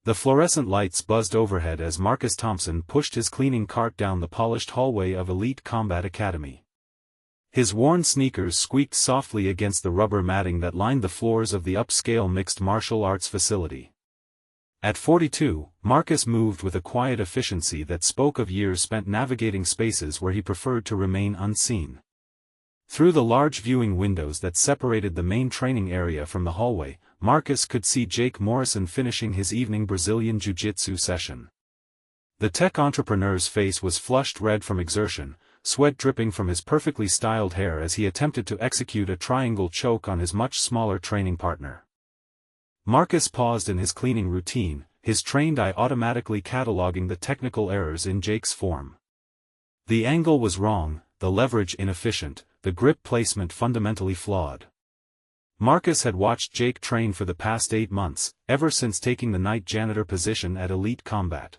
The fluorescent lights buzzed overhead as Marcus Thompson pushed his cleaning cart down the polished hallway of Elite Combat Academy. His worn sneakers squeaked softly against the rubber matting that lined the floors of the upscale mixed martial arts facility. At 42, Marcus moved with a quiet efficiency that spoke of years spent navigating spaces where he preferred to remain unseen. Through the large viewing windows that separated the main training area from the hallway, Marcus could see Jake Morrison finishing his evening Brazilian Jiu-Jitsu session. The tech entrepreneur's face was flushed red from exertion, sweat dripping from his perfectly styled hair as he attempted to execute a triangle choke on his much smaller training partner. Marcus paused in his cleaning routine, his trained eye automatically cataloging the technical errors in Jake's form. The angle was wrong, the leverage inefficient, the grip placement fundamentally flawed. Marcus had watched Jake train for the past 8 months, ever since taking the night janitor position at Elite Combat.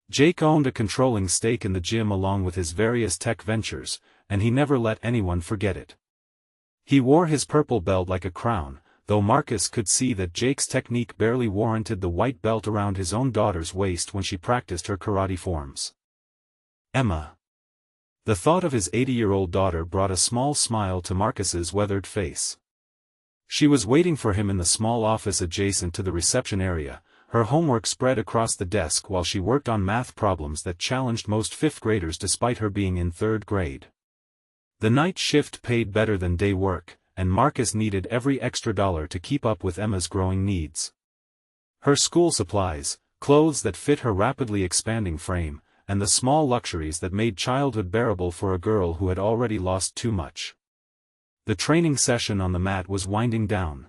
Jake owned a controlling stake in the gym along with his various tech ventures, and he never let anyone forget it. He wore his purple belt like a crown, though Marcus could see that Jake's technique barely warranted the white belt around his own daughter's waist when she practiced her karate forms. Emma. The thought of his 80-year-old daughter brought a small smile to Marcus's weathered face. She was waiting for him in the small office adjacent to the reception area, her homework spread across the desk while she worked on math problems that challenged most fifth graders despite her being in 3rd grade. The night shift paid better than day work, and Marcus needed every extra dollar to keep up with Emma's growing needs. Her school supplies, clothes that fit her rapidly expanding frame, and the small luxuries that made childhood bearable for a girl who had already lost too much. The training session on the mat was winding down.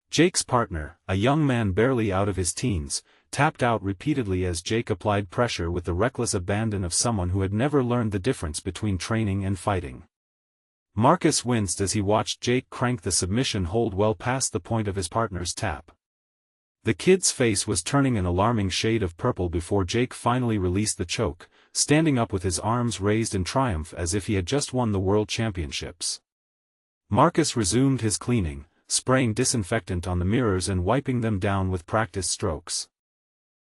Jake's partner, a young man barely out of his teens, tapped out repeatedly as Jake applied pressure with the reckless abandon of someone who had never learned the difference between training and fighting. Marcus winced as he watched Jake crank the submission hold well past the point of his partner's tap. The kid's face was turning an alarming shade of purple before Jake finally released the choke, standing up with his arms raised in triumph as if he had just won the world championships. Marcus resumed his cleaning, spraying disinfectant on the mirrors and wiping them down with practiced strokes.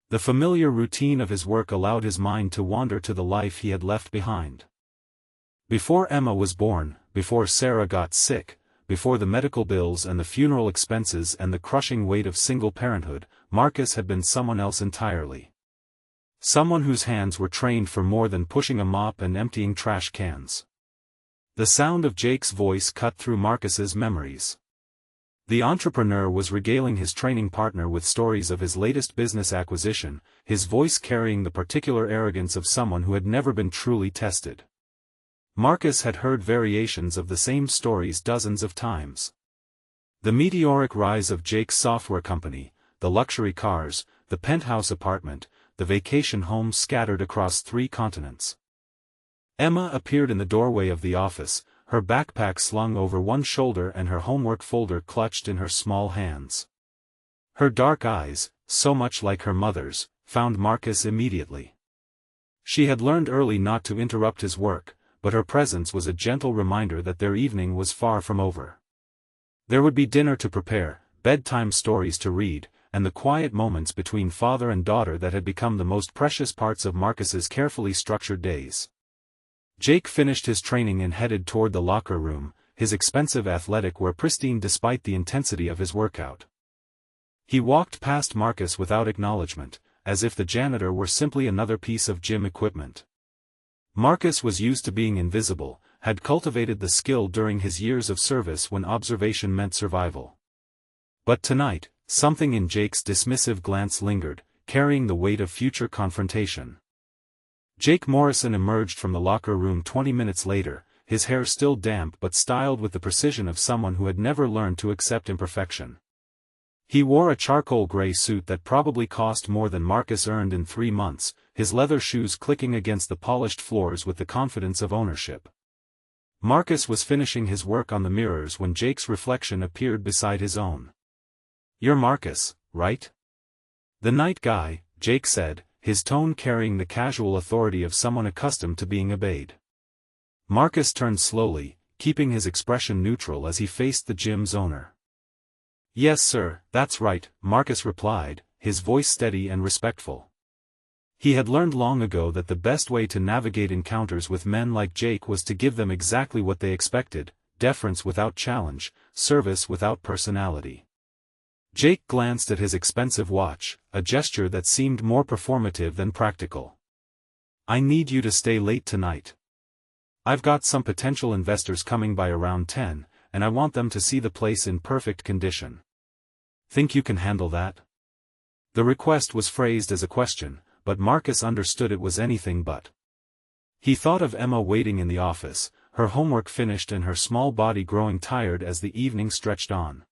The familiar routine of his work allowed his mind to wander to the life he had left behind. Before Emma was born, before Sarah got sick, before the medical bills and the funeral expenses and the crushing weight of single parenthood, Marcus had been someone else entirely. Someone whose hands were trained for more than pushing a mop and emptying trash cans. The sound of Jake's voice cut through Marcus's memories. The entrepreneur was regaling his training partner with stories of his latest business acquisition, his voice carrying the particular arrogance of someone who had never been truly tested. Marcus had heard variations of the same stories dozens of times. The meteoric rise of Jake's software company, the luxury cars, the penthouse apartment, the vacation homes scattered across 3 continents. Emma appeared in the doorway of the office, her backpack slung over one shoulder and her homework folder clutched in her small hands. Her dark eyes, so much like her mother's, found Marcus immediately. She had learned early not to interrupt his work, but her presence was a gentle reminder that their evening was far from over. There would be dinner to prepare, bedtime stories to read, and the quiet moments between father and daughter that had become the most precious parts of Marcus's carefully structured days. Jake finished his training and headed toward the locker room, his expensive athletic wear pristine despite the intensity of his workout. He walked past Marcus without acknowledgement, as if the janitor were simply another piece of gym equipment. Marcus was used to being invisible, had cultivated the skill during his years of service when observation meant survival. But tonight, something in Jake's dismissive glance lingered, carrying the weight of future confrontation. Jake Morrison emerged from the locker room 20 minutes later, his hair still damp but styled with the precision of someone who had never learned to accept imperfection. He wore a charcoal gray suit that probably cost more than Marcus earned in 3 months, his leather shoes clicking against the polished floors with the confidence of ownership. Marcus was finishing his work on the mirrors when Jake's reflection appeared beside his own. "You're Marcus, right?" "The night guy," Jake said, his tone carrying the casual authority of someone accustomed to being obeyed. Marcus turned slowly, keeping his expression neutral as he faced the gym's owner. "Yes sir, that's right," Marcus replied, his voice steady and respectful. He had learned long ago that the best way to navigate encounters with men like Jake was to give them exactly what they expected: deference without challenge, service without personality. Jake glanced at his expensive watch, a gesture that seemed more performative than practical. "I need you to stay late tonight. I've got some potential investors coming by around 10, and I want them to see the place in perfect condition. Think you can handle that?" The request was phrased as a question, but Marcus understood it was anything but. He thought of Emma waiting in the office, her homework finished and her small body growing tired as the evening stretched on.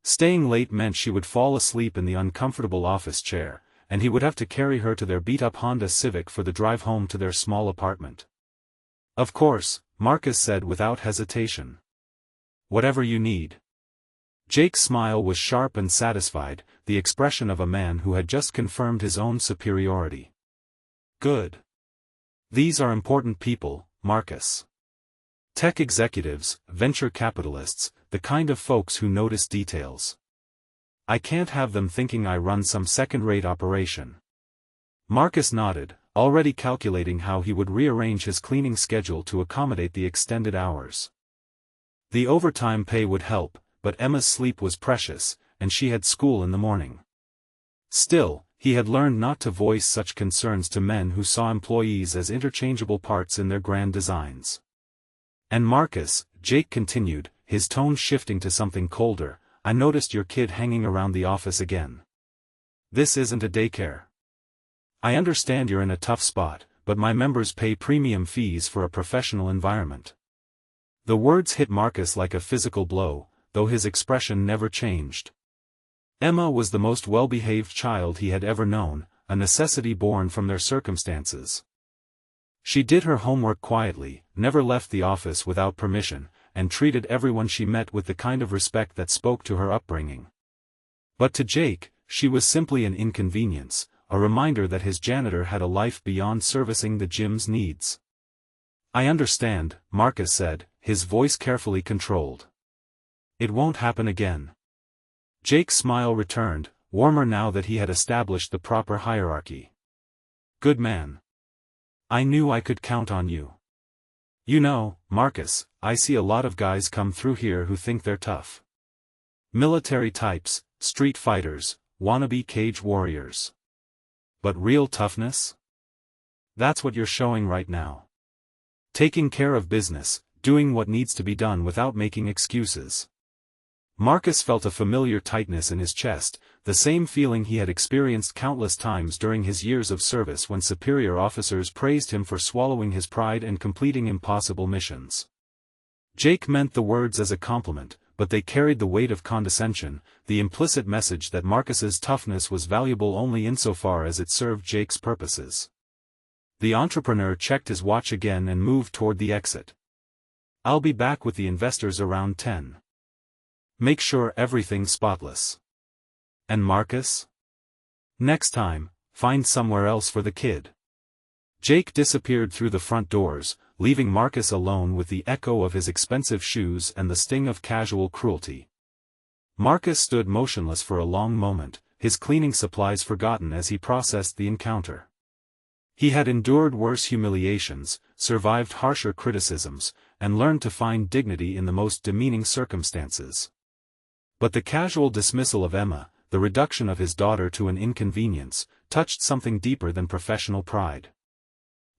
Staying late meant she would fall asleep in the uncomfortable office chair, and he would have to carry her to their beat-up Honda Civic for the drive home to their small apartment. "Of course," Marcus said without hesitation. "Whatever you need." Jake's smile was sharp and satisfied, the expression of a man who had just confirmed his own superiority. "Good. These are important people, Marcus. Tech executives, venture capitalists, the kind of folks who notice details. I can't have them thinking I run some second-rate operation." Marcus nodded, already calculating how he would rearrange his cleaning schedule to accommodate the extended hours. The overtime pay would help, but Emma's sleep was precious, and she had school in the morning. Still, he had learned not to voice such concerns to men who saw employees as interchangeable parts in their grand designs. "And Marcus," Jake continued, his tone shifting to something colder, "I noticed your kid hanging around the office again. This isn't a daycare. I understand you're in a tough spot, but my members pay premium fees for a professional environment." The words hit Marcus like a physical blow, though his expression never changed. Emma was the most well-behaved child he had ever known, a necessity born from their circumstances. She did her homework quietly, never left the office without permission, and treated everyone she met with the kind of respect that spoke to her upbringing. But to Jake, she was simply an inconvenience, a reminder that his janitor had a life beyond servicing the gym's needs. "I understand," Marcus said, his voice carefully controlled. "It won't happen again." Jake's smile returned, warmer now that he had established the proper hierarchy. "Good man. I knew I could count on you. You know, Marcus, I see a lot of guys come through here who think they're tough. Military types, street fighters, wannabe cage warriors. But real toughness? That's what you're showing right now. Taking care of business, doing what needs to be done without making excuses." Marcus felt a familiar tightness in his chest, the same feeling he had experienced countless times during his years of service when superior officers praised him for swallowing his pride and completing impossible missions. Jake meant the words as a compliment, but they carried the weight of condescension, the implicit message that Marcus's toughness was valuable only insofar as it served Jake's purposes. The entrepreneur checked his watch again and moved toward the exit. "I'll be back with the investors around 10. Make sure everything's spotless." "And Marcus?" "Next time, find somewhere else for the kid." Jake disappeared through the front doors, leaving Marcus alone with the echo of his expensive shoes and the sting of casual cruelty. Marcus stood motionless for a long moment, his cleaning supplies forgotten as he processed the encounter. He had endured worse humiliations, survived harsher criticisms, and learned to find dignity in the most demeaning circumstances. But the casual dismissal of Emma, the reduction of his daughter to an inconvenience, touched something deeper than professional pride.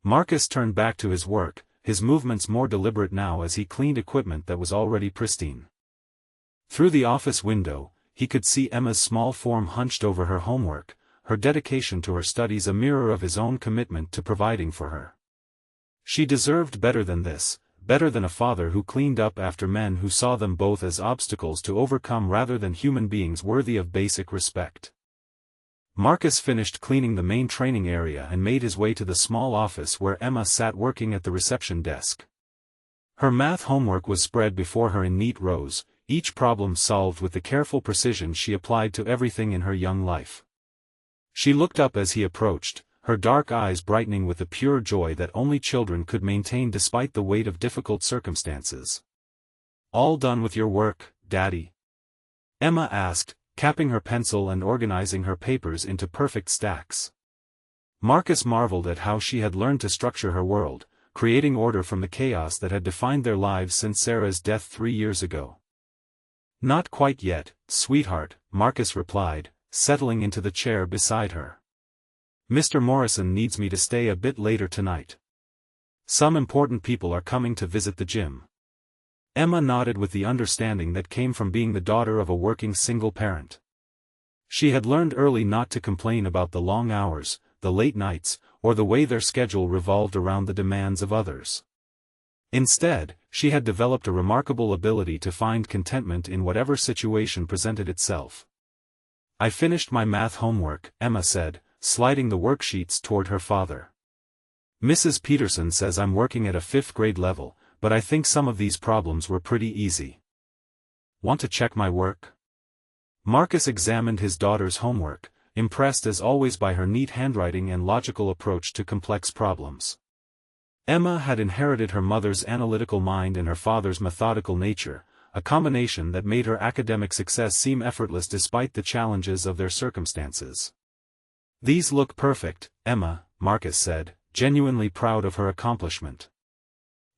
Marcus turned back to his work, his movements more deliberate now as he cleaned equipment that was already pristine. Through the office window, he could see Emma's small form hunched over her homework, her dedication to her studies a mirror of his own commitment to providing for her. She deserved better than this, better than a father who cleaned up after men who saw them both as obstacles to overcome rather than human beings worthy of basic respect. Marcus finished cleaning the main training area and made his way to the small office where Emma sat working at the reception desk. Her math homework was spread before her in neat rows, each problem solved with the careful precision she applied to everything in her young life. She looked up as he approached, her dark eyes brightening with the pure joy that only children could maintain despite the weight of difficult circumstances. "All done with your work, Daddy?" Emma asked, capping her pencil and organizing her papers into perfect stacks. Marcus marveled at how she had learned to structure her world, creating order from the chaos that had defined their lives since Sarah's death 3 years ago. "Not quite yet, sweetheart," Marcus replied, settling into the chair beside her. "Mr. Morrison needs me to stay a bit later tonight. Some important people are coming to visit the gym." Emma nodded with the understanding that came from being the daughter of a working single parent. She had learned early not to complain about the long hours, the late nights, or the way their schedule revolved around the demands of others. Instead, she had developed a remarkable ability to find contentment in whatever situation presented itself. "I finished my math homework," Emma said, sliding the worksheets toward her father. "Mrs. Peterson says I'm working at a 5th grade level, but I think some of these problems were pretty easy. Want to check my work?" Marcus examined his daughter's homework, impressed as always by her neat handwriting and logical approach to complex problems. Emma had inherited her mother's analytical mind and her father's methodical nature, a combination that made her academic success seem effortless despite the challenges of their circumstances. "These look perfect, Emma," Marcus said, genuinely proud of her accomplishment.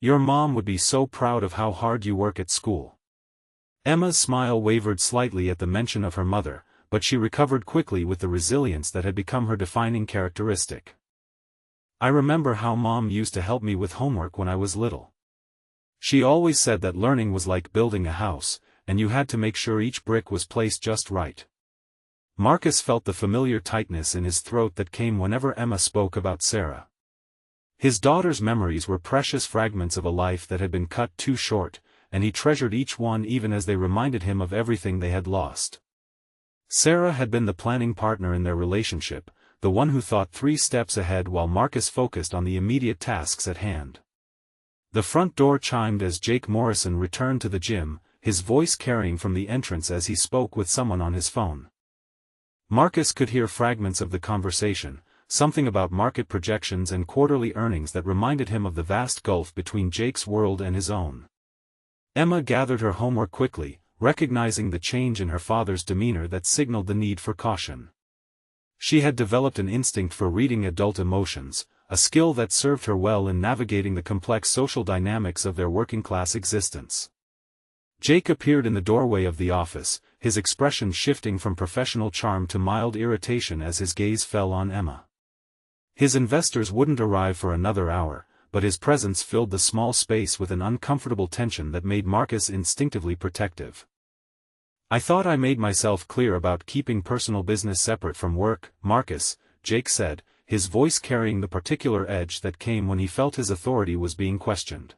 "Your mom would be so proud of how hard you work at school." Emma's smile wavered slightly at the mention of her mother, but she recovered quickly with the resilience that had become her defining characteristic. "I remember how Mom used to help me with homework when I was little. She always said that learning was like building a house, and you had to make sure each brick was placed just right." Marcus felt the familiar tightness in his throat that came whenever Emma spoke about Sarah. His daughter's memories were precious fragments of a life that had been cut too short, and he treasured each one even as they reminded him of everything they had lost. Sarah had been the planning partner in their relationship, the one who thought 3 steps ahead while Marcus focused on the immediate tasks at hand. The front door chimed as Jake Morrison returned to the gym, his voice carrying from the entrance as he spoke with someone on his phone. Marcus could hear fragments of the conversation, something about market projections and quarterly earnings that reminded him of the vast gulf between Jake's world and his own. Emma gathered her homework quickly, recognizing the change in her father's demeanor that signaled the need for caution. She had developed an instinct for reading adult emotions, a skill that served her well in navigating the complex social dynamics of their working-class existence. Jake appeared in the doorway of the office, his expression shifting from professional charm to mild irritation as his gaze fell on Emma. His investors wouldn't arrive for another hour, but his presence filled the small space with an uncomfortable tension that made Marcus instinctively protective. "I thought I made myself clear about keeping personal business separate from work, Marcus," Jake said, his voice carrying the particular edge that came when he felt his authority was being questioned.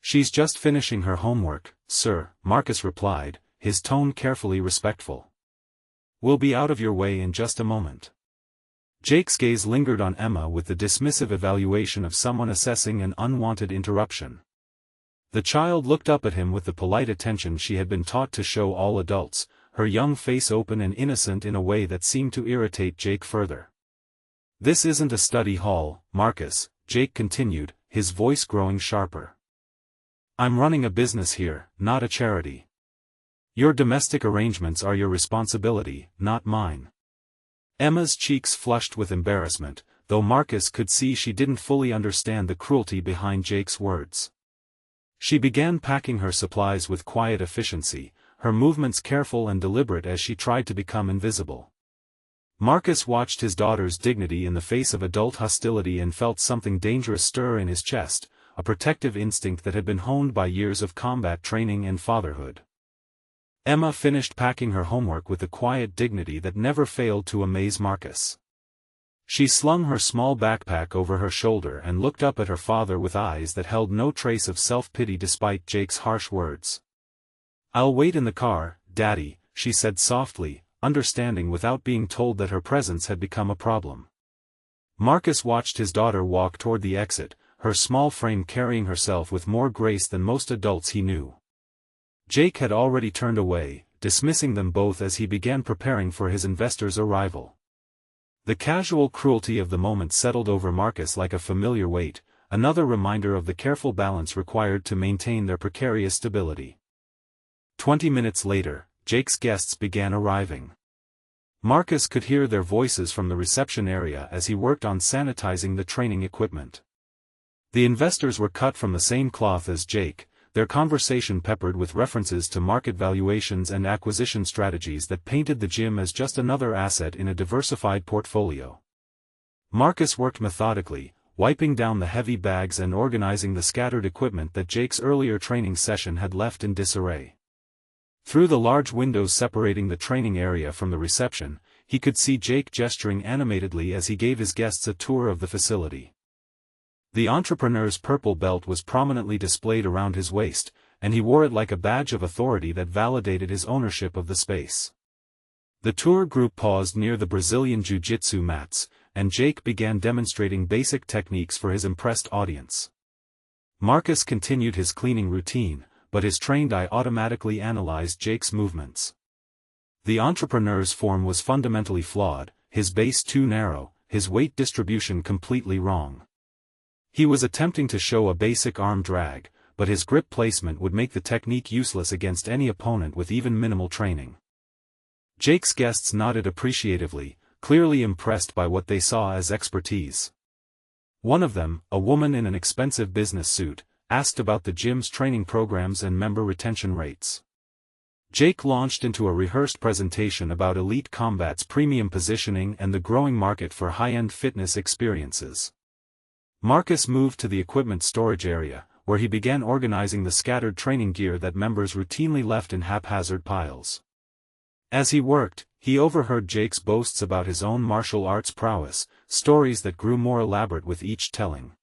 "She's just finishing her homework, sir," Marcus replied, his tone carefully respectful. "We'll be out of your way in just a moment." Jake's gaze lingered on Emma with the dismissive evaluation of someone assessing an unwanted interruption. The child looked up at him with the polite attention she had been taught to show all adults, her young face open and innocent in a way that seemed to irritate Jake further. "This isn't a study hall, Marcus," Jake continued, his voice growing sharper. "I'm running a business here, not a charity. Your domestic arrangements are your responsibility, not mine." Emma's cheeks flushed with embarrassment, though Marcus could see she didn't fully understand the cruelty behind Jake's words. She began packing her supplies with quiet efficiency, her movements careful and deliberate as she tried to become invisible. Marcus watched his daughter's dignity in the face of adult hostility and felt something dangerous stir in his chest, a protective instinct that had been honed by years of combat training and fatherhood. Emma finished packing her homework with a quiet dignity that never failed to amaze Marcus. She slung her small backpack over her shoulder and looked up at her father with eyes that held no trace of self-pity despite Jake's harsh words. "I'll wait in the car, Daddy," she said softly, understanding without being told that her presence had become a problem. Marcus watched his daughter walk toward the exit, her small frame carrying herself with more grace than most adults he knew. Jake had already turned away, dismissing them both as he began preparing for his investors' arrival. The casual cruelty of the moment settled over Marcus like a familiar weight, another reminder of the careful balance required to maintain their precarious stability. 20 minutes later, Jake's guests began arriving. Marcus could hear their voices from the reception area as he worked on sanitizing the training equipment. The investors were cut from the same cloth as Jake, their conversation peppered with references to market valuations and acquisition strategies that painted the gym as just another asset in a diversified portfolio. Marcus worked methodically, wiping down the heavy bags and organizing the scattered equipment that Jake's earlier training session had left in disarray. Through the large windows separating the training area from the reception, he could see Jake gesturing animatedly as he gave his guests a tour of the facility. The entrepreneur's purple belt was prominently displayed around his waist, and he wore it like a badge of authority that validated his ownership of the space. The tour group paused near the Brazilian jiu-jitsu mats, and Jake began demonstrating basic techniques for his impressed audience. Marcus continued his cleaning routine, but his trained eye automatically analyzed Jake's movements. The entrepreneur's form was fundamentally flawed, his base too narrow, his weight distribution completely wrong. He was attempting to show a basic arm drag, but his grip placement would make the technique useless against any opponent with even minimal training. Jake's guests nodded appreciatively, clearly impressed by what they saw as expertise. One of them, a woman in an expensive business suit, asked about the gym's training programs and member retention rates. Jake launched into a rehearsed presentation about Elite Combat's premium positioning and the growing market for high-end fitness experiences. Marcus moved to the equipment storage area, where he began organizing the scattered training gear that members routinely left in haphazard piles. As he worked, he overheard Jake's boasts about his own martial arts prowess, stories that grew more elaborate with each telling.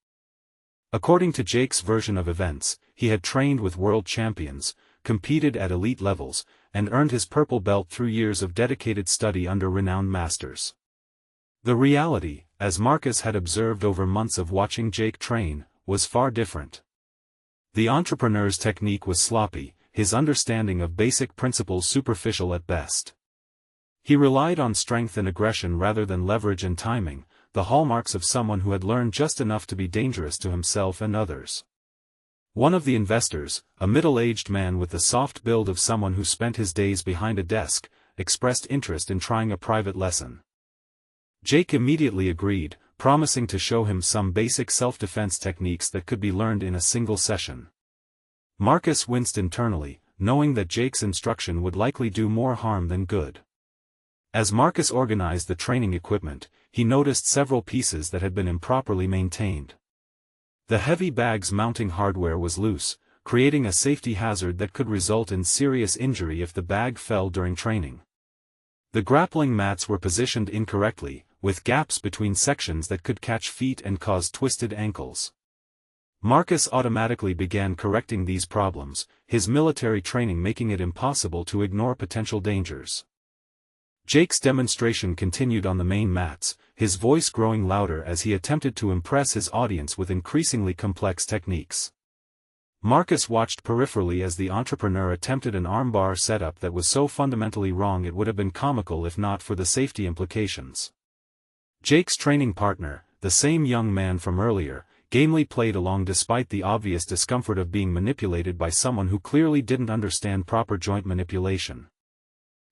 According to Jake's version of events, he had trained with world champions, competed at elite levels, and earned his purple belt through years of dedicated study under renowned masters. The reality, as Marcus had observed over months of watching Jake train, was far different. The entrepreneur's technique was sloppy, his understanding of basic principles superficial at best. He relied on strength and aggression rather than leverage and timing, the hallmarks of someone who had learned just enough to be dangerous to himself and others. One of the investors, a middle-aged man with the soft build of someone who spent his days behind a desk, expressed interest in trying a private lesson. Jake immediately agreed, promising to show him some basic self-defense techniques that could be learned in a single session. Marcus winced internally, knowing that Jake's instruction would likely do more harm than good. As Marcus organized the training equipment, he noticed several pieces that had been improperly maintained. The heavy bag's mounting hardware was loose, creating a safety hazard that could result in serious injury if the bag fell during training. The grappling mats were positioned incorrectly, with gaps between sections that could catch feet and cause twisted ankles. Marcus automatically began correcting these problems, his military training making it impossible to ignore potential dangers. Jake's demonstration continued on the main mats, his voice growing louder as he attempted to impress his audience with increasingly complex techniques. Marcus watched peripherally as the entrepreneur attempted an armbar setup that was so fundamentally wrong it would have been comical if not for the safety implications. Jake's training partner, the same young man from earlier, gamely played along despite the obvious discomfort of being manipulated by someone who clearly didn't understand proper joint manipulation.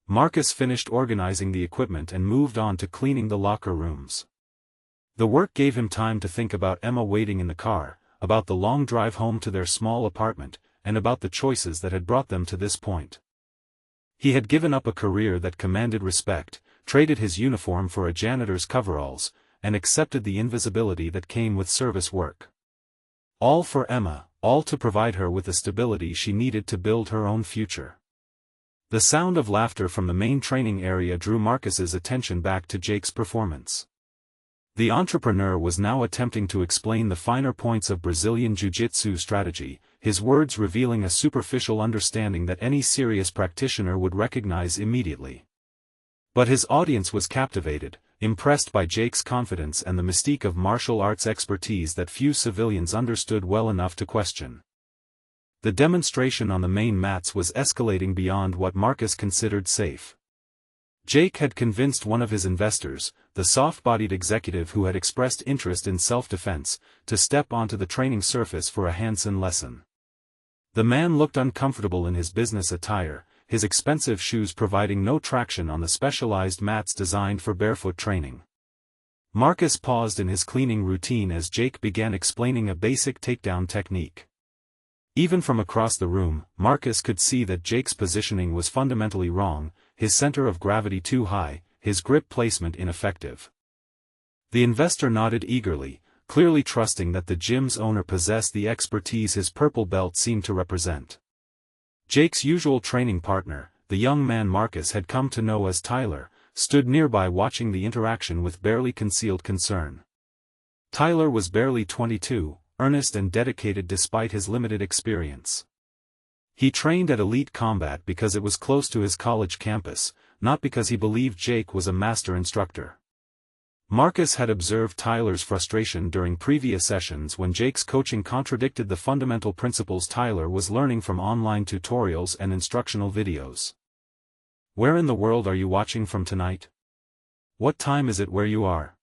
Marcus finished organizing the equipment and moved on to cleaning the locker rooms. The work gave him time to think about Emma waiting in the car, about the long drive home to their small apartment, and about the choices that had brought them to this point. He had given up a career that commanded respect, traded his uniform for a janitor's coveralls, and accepted the invisibility that came with service work. All for Emma, all to provide her with the stability she needed to build her own future. The sound of laughter from the main training area drew Marcus's attention back to Jake's performance. The entrepreneur was now attempting to explain the finer points of Brazilian jiu-jitsu strategy, his words revealing a superficial understanding that any serious practitioner would recognize immediately. But his audience was captivated, impressed by Jake's confidence and the mystique of martial arts expertise that few civilians understood well enough to question. The demonstration on the main mats was escalating beyond what Marcus considered safe. Jake had convinced one of his investors, the soft-bodied executive who had expressed interest in self-defense, to step onto the training surface for a Hansen lesson. The man looked uncomfortable in his business attire, his expensive shoes providing no traction on the specialized mats designed for barefoot training. Marcus paused in his cleaning routine as Jake began explaining a basic takedown technique. Even from across the room, Marcus could see that Jake's positioning was fundamentally wrong, his center of gravity too high, his grip placement ineffective. The investor nodded eagerly, clearly trusting that the gym's owner possessed the expertise his purple belt seemed to represent. Jake's usual training partner, the young man Marcus had come to know as Tyler, stood nearby watching the interaction with barely concealed concern. Tyler was barely 22, earnest and dedicated despite his limited experience. He trained at Elite Combat because it was close to his college campus, not because he believed Jake was a master instructor. Marcus had observed Tyler's frustration during previous sessions when Jake's coaching contradicted the fundamental principles Tyler was learning from online tutorials and instructional videos. "Where in the world are you watching from tonight? What time is it where you are?"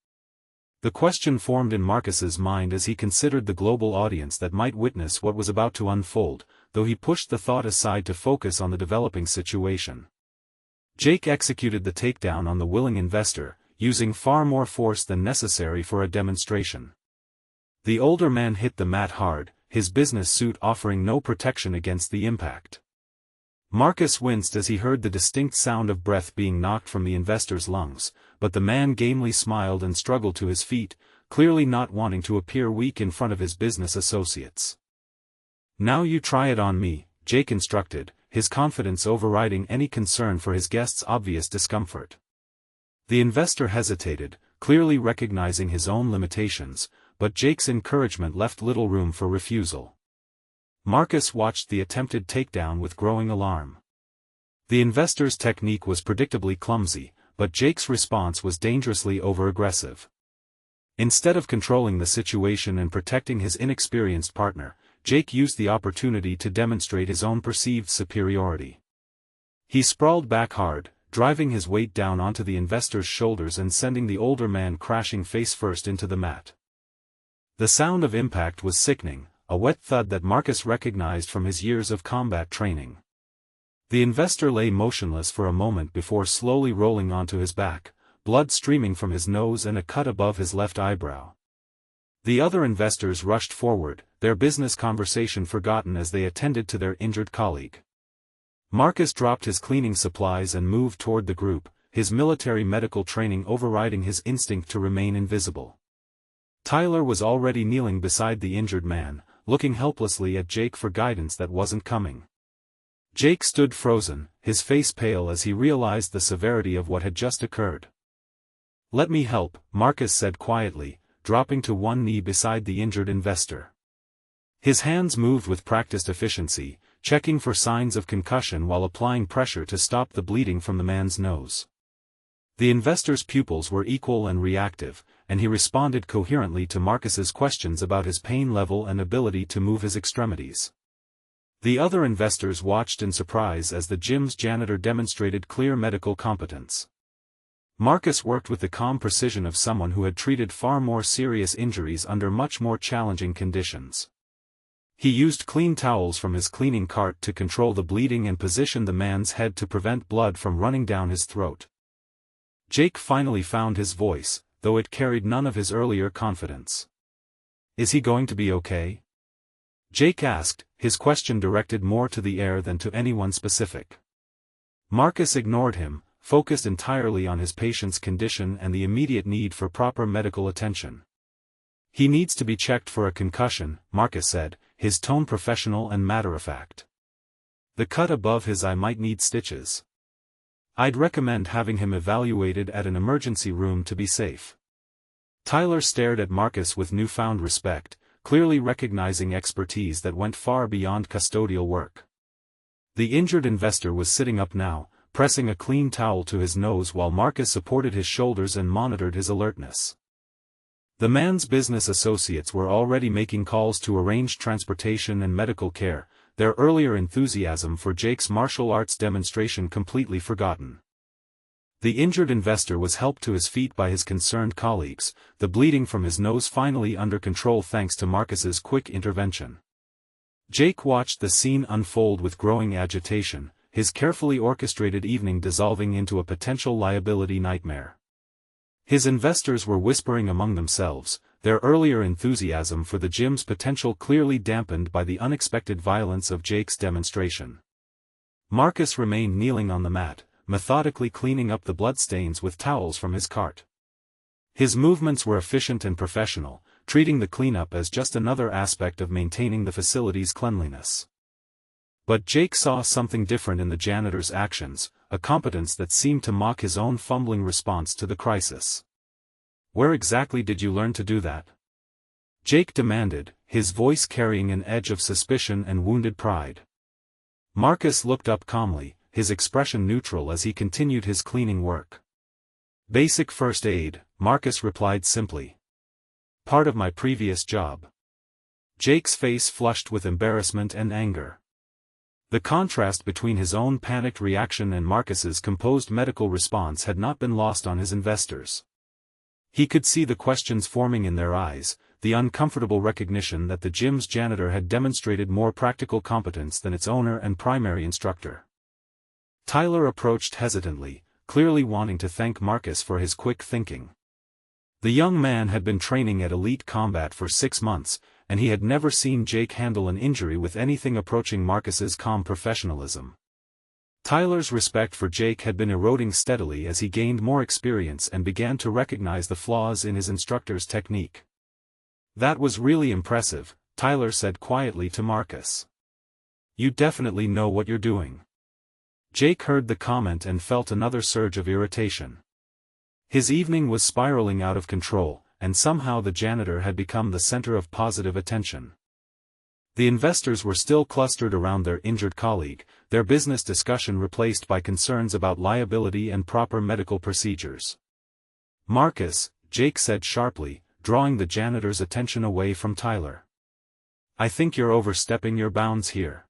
The question formed in Marcus's mind as he considered the global audience that might witness what was about to unfold, though he pushed the thought aside to focus on the developing situation. Jake executed the takedown on the willing investor, using far more force than necessary for a demonstration. The older man hit the mat hard, his business suit offering no protection against the impact. Marcus winced as he heard the distinct sound of breath being knocked from the investor's lungs, but the man gamely smiled and struggled to his feet, clearly not wanting to appear weak in front of his business associates. "Now you try it on me," Jake instructed, his confidence overriding any concern for his guest's obvious discomfort. The investor hesitated, clearly recognizing his own limitations, but Jake's encouragement left little room for refusal. Marcus watched the attempted takedown with growing alarm. The investor's technique was predictably clumsy, but Jake's response was dangerously over-aggressive. Instead of controlling the situation and protecting his inexperienced partner, Jake used the opportunity to demonstrate his own perceived superiority. He sprawled back hard, driving his weight down onto the investor's shoulders and sending the older man crashing face-first into the mat. The sound of impact was sickening, a wet thud that Marcus recognized from his years of combat training. The investor lay motionless for a moment before slowly rolling onto his back, blood streaming from his nose and a cut above his left eyebrow. The other investors rushed forward, their business conversation forgotten as they attended to their injured colleague. Marcus dropped his cleaning supplies and moved toward the group, his military medical training overriding his instinct to remain invisible. Tyler was already kneeling beside the injured man, looking helplessly at Jake for guidance that wasn't coming. Jake stood frozen, his face pale as he realized the severity of what had just occurred. "Let me help," Marcus said quietly, dropping to one knee beside the injured investor. His hands moved with practiced efficiency, checking for signs of concussion while applying pressure to stop the bleeding from the man's nose. The investor's pupils were equal and reactive, and he responded coherently to Marcus's questions about his pain level and ability to move his extremities. The other investors watched in surprise as the gym's janitor demonstrated clear medical competence. Marcus worked with the calm precision of someone who had treated far more serious injuries under much more challenging conditions. He used clean towels from his cleaning cart to control the bleeding and position the man's head to prevent blood from running down his throat. Jake finally found his voice, though it carried none of his earlier confidence. "Is he going to be okay?" Jake asked, his question directed more to the air than to anyone specific. Marcus ignored him, focused entirely on his patient's condition and the immediate need for proper medical attention. "He needs to be checked for a concussion," Marcus said, his tone professional and matter-of-fact. "The cut above his eye might need stitches. I'd recommend having him evaluated at an emergency room to be safe." Tyler stared at Marcus with newfound respect, clearly recognizing expertise that went far beyond custodial work. The injured investor was sitting up now, pressing a clean towel to his nose while Marcus supported his shoulders and monitored his alertness. The man's business associates were already making calls to arrange transportation and medical care, their earlier enthusiasm for Jake's martial arts demonstration completely forgotten. The injured investor was helped to his feet by his concerned colleagues, the bleeding from his nose finally under control thanks to Marcus's quick intervention. Jake watched the scene unfold with growing agitation, his carefully orchestrated evening dissolving into a potential liability nightmare. His investors were whispering among themselves, their earlier enthusiasm for the gym's potential clearly dampened by the unexpected violence of Jake's demonstration. Marcus remained kneeling on the mat, methodically cleaning up the bloodstains with towels from his cart. His movements were efficient and professional, treating the cleanup as just another aspect of maintaining the facility's cleanliness. But Jake saw something different in the janitor's actions, a competence that seemed to mock his own fumbling response to the crisis. "Where exactly did you learn to do that?" Jake demanded, his voice carrying an edge of suspicion and wounded pride. Marcus looked up calmly, his expression neutral as he continued his cleaning work. "Basic first aid," Marcus replied simply. "Part of my previous job." Jake's face flushed with embarrassment and anger. The contrast between his own panicked reaction and Marcus's composed medical response had not been lost on his investors. He could see the questions forming in their eyes, the uncomfortable recognition that the gym's janitor had demonstrated more practical competence than its owner and primary instructor. Tyler approached hesitantly, clearly wanting to thank Marcus for his quick thinking. The young man had been training at elite combat for 6 months, and he had never seen Jake handle an injury with anything approaching Marcus's calm professionalism. Tyler's respect for Jake had been eroding steadily as he gained more experience and began to recognize the flaws in his instructor's technique. "That was really impressive," Tyler said quietly to Marcus. "You definitely know what you're doing." Jake heard the comment and felt another surge of irritation. His evening was spiraling out of control, and somehow the janitor had become the center of positive attention. The investors were still clustered around their injured colleague, their business discussion replaced by concerns about liability and proper medical procedures. "Marcus," Jake said sharply, drawing the janitor's attention away from Tyler. "I think you're overstepping your bounds here.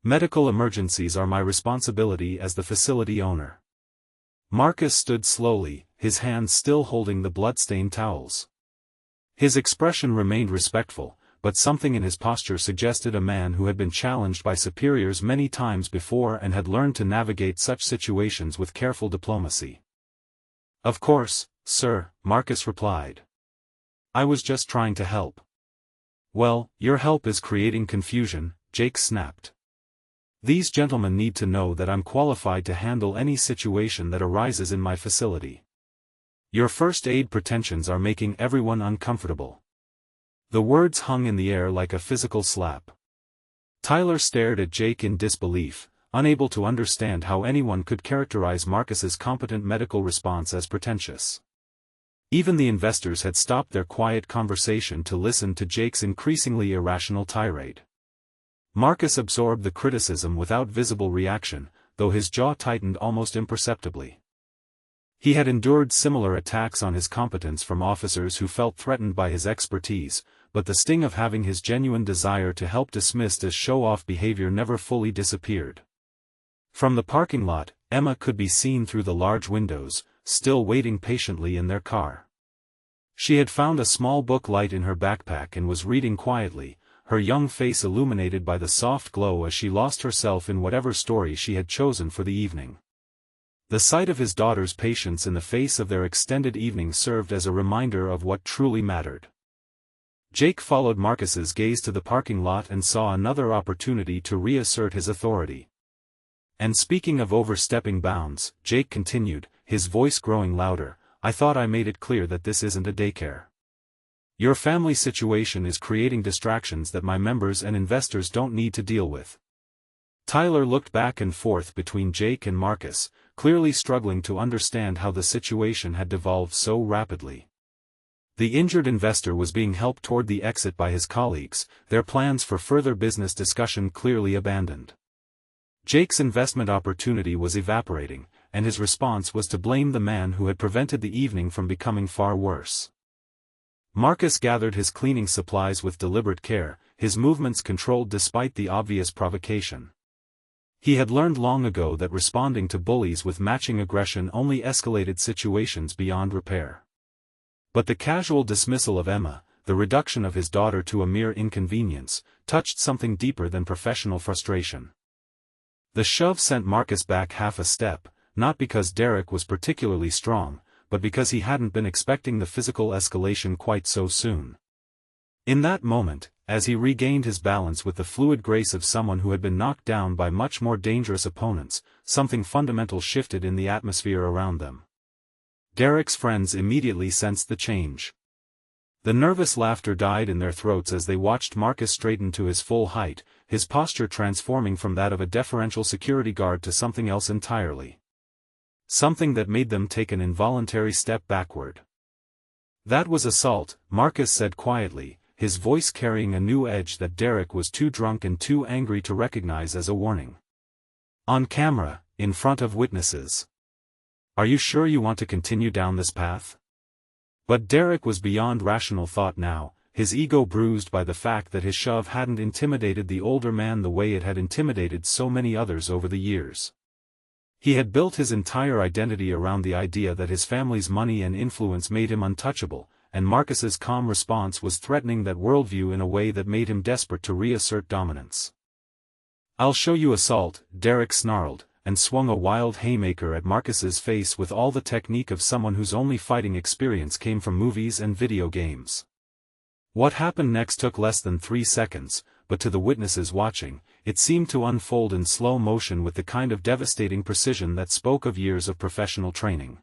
Medical emergencies are my responsibility as the facility owner." Marcus stood slowly, his hands still holding the blood-stained towels. His expression remained respectful, but something in his posture suggested a man who had been challenged by superiors many times before and had learned to navigate such situations with careful diplomacy. "Of course, sir," Marcus replied. "I was just trying to help." "Well, your help is creating confusion," Jake snapped. "These gentlemen need to know that I'm qualified to handle any situation that arises in my facility. Your first aid pretensions are making everyone uncomfortable." The words hung in the air like a physical slap. Tyler stared at Jake in disbelief, unable to understand how anyone could characterize Marcus's competent medical response as pretentious. Even the investors had stopped their quiet conversation to listen to Jake's increasingly irrational tirade. Marcus absorbed the criticism without visible reaction, though his jaw tightened almost imperceptibly. He had endured similar attacks on his competence from officers who felt threatened by his expertise, but the sting of having his genuine desire to help dismissed as show-off behavior never fully disappeared. From the parking lot, Emma could be seen through the large windows, still waiting patiently in their car. She had found a small book light in her backpack and was reading quietly, her young face illuminated by the soft glow as she lost herself in whatever story she had chosen for the evening. The sight of his daughter's patience in the face of their extended evening served as a reminder of what truly mattered. Jake followed Marcus's gaze to the parking lot and saw another opportunity to reassert his authority. "And speaking of overstepping bounds," Jake continued, his voice growing louder, "I thought I made it clear that this isn't a daycare. Your family situation is creating distractions that my members and investors don't need to deal with." Tyler looked back and forth between Jake and Marcus, clearly struggling to understand how the situation had devolved so rapidly. The injured investor was being helped toward the exit by his colleagues, their plans for further business discussion clearly abandoned. Jake's investment opportunity was evaporating, and his response was to blame the man who had prevented the evening from becoming far worse. Marcus gathered his cleaning supplies with deliberate care, his movements controlled despite the obvious provocation. He had learned long ago that responding to bullies with matching aggression only escalated situations beyond repair. But the casual dismissal of Emma, the reduction of his daughter to a mere inconvenience, touched something deeper than professional frustration. The shove sent Marcus back half a step, not because Derek was particularly strong, but because he hadn't been expecting the physical escalation quite so soon. In that moment, as he regained his balance with the fluid grace of someone who had been knocked down by much more dangerous opponents, something fundamental shifted in the atmosphere around them. Derek's friends immediately sensed the change. The nervous laughter died in their throats as they watched Marcus straighten to his full height, his posture transforming from that of a deferential security guard to something else entirely. Something that made them take an involuntary step backward. "That was assault," Marcus said quietly, his voice carrying a new edge that Derek was too drunk and too angry to recognize as a warning. "On camera, in front of witnesses. Are you sure you want to continue down this path?" But Derek was beyond rational thought now, his ego bruised by the fact that his shove hadn't intimidated the older man the way it had intimidated so many others over the years. He had built his entire identity around the idea that his family's money and influence made him untouchable, and Marcus's calm response was threatening that worldview in a way that made him desperate to reassert dominance. "I'll show you assault," Derek snarled, and swung a wild haymaker at Marcus's face with all the technique of someone whose only fighting experience came from movies and video games. What happened next took less than 3 seconds, but to the witnesses watching, it seemed to unfold in slow motion with the kind of devastating precision that spoke of years of professional training.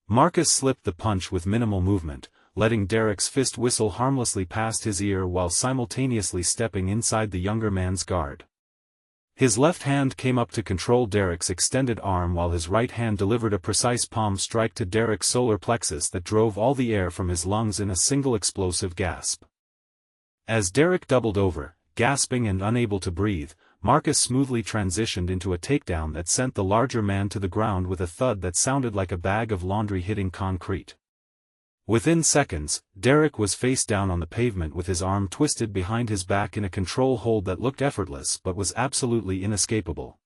Marcus slipped the punch with minimal movement, letting Derek's fist whistle harmlessly past his ear while simultaneously stepping inside the younger man's guard. His left hand came up to control Derek's extended arm while his right hand delivered a precise palm strike to Derek's solar plexus that drove all the air from his lungs in a single explosive gasp. As Derek doubled over, gasping and unable to breathe, Marcus smoothly transitioned into a takedown that sent the larger man to the ground with a thud that sounded like a bag of laundry hitting concrete. Within seconds, Derek was face down on the pavement with his arm twisted behind his back in a control hold that looked effortless but was absolutely inescapable.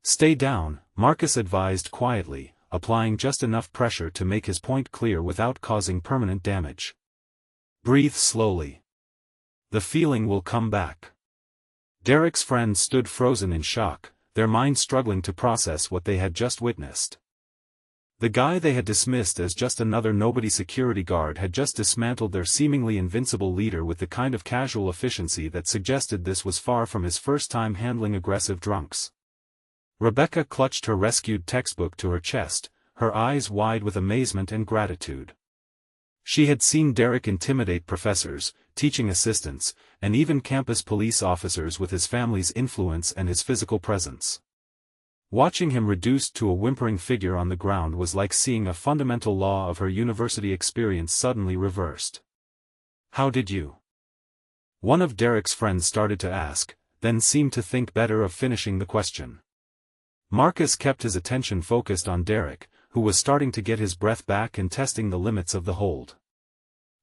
"Stay down," Marcus advised quietly, applying just enough pressure to make his point clear without causing permanent damage. "Breathe slowly. The feeling will come back." Derek's friends stood frozen in shock, their minds struggling to process what they had just witnessed. The guy they had dismissed as just another nobody security guard had just dismantled their seemingly invincible leader with the kind of casual efficiency that suggested this was far from his first time handling aggressive drunks. Rebecca clutched her rescued textbook to her chest, her eyes wide with amazement and gratitude. She had seen Derek intimidate professors, teaching assistants, and even campus police officers with his family's influence and his physical presence. Watching him reduced to a whimpering figure on the ground was like seeing a fundamental law of her university experience suddenly reversed. "How did you?" one of Derek's friends started to ask, then seemed to think better of finishing the question. Marcus kept his attention focused on Derek, who was starting to get his breath back and testing the limits of the hold.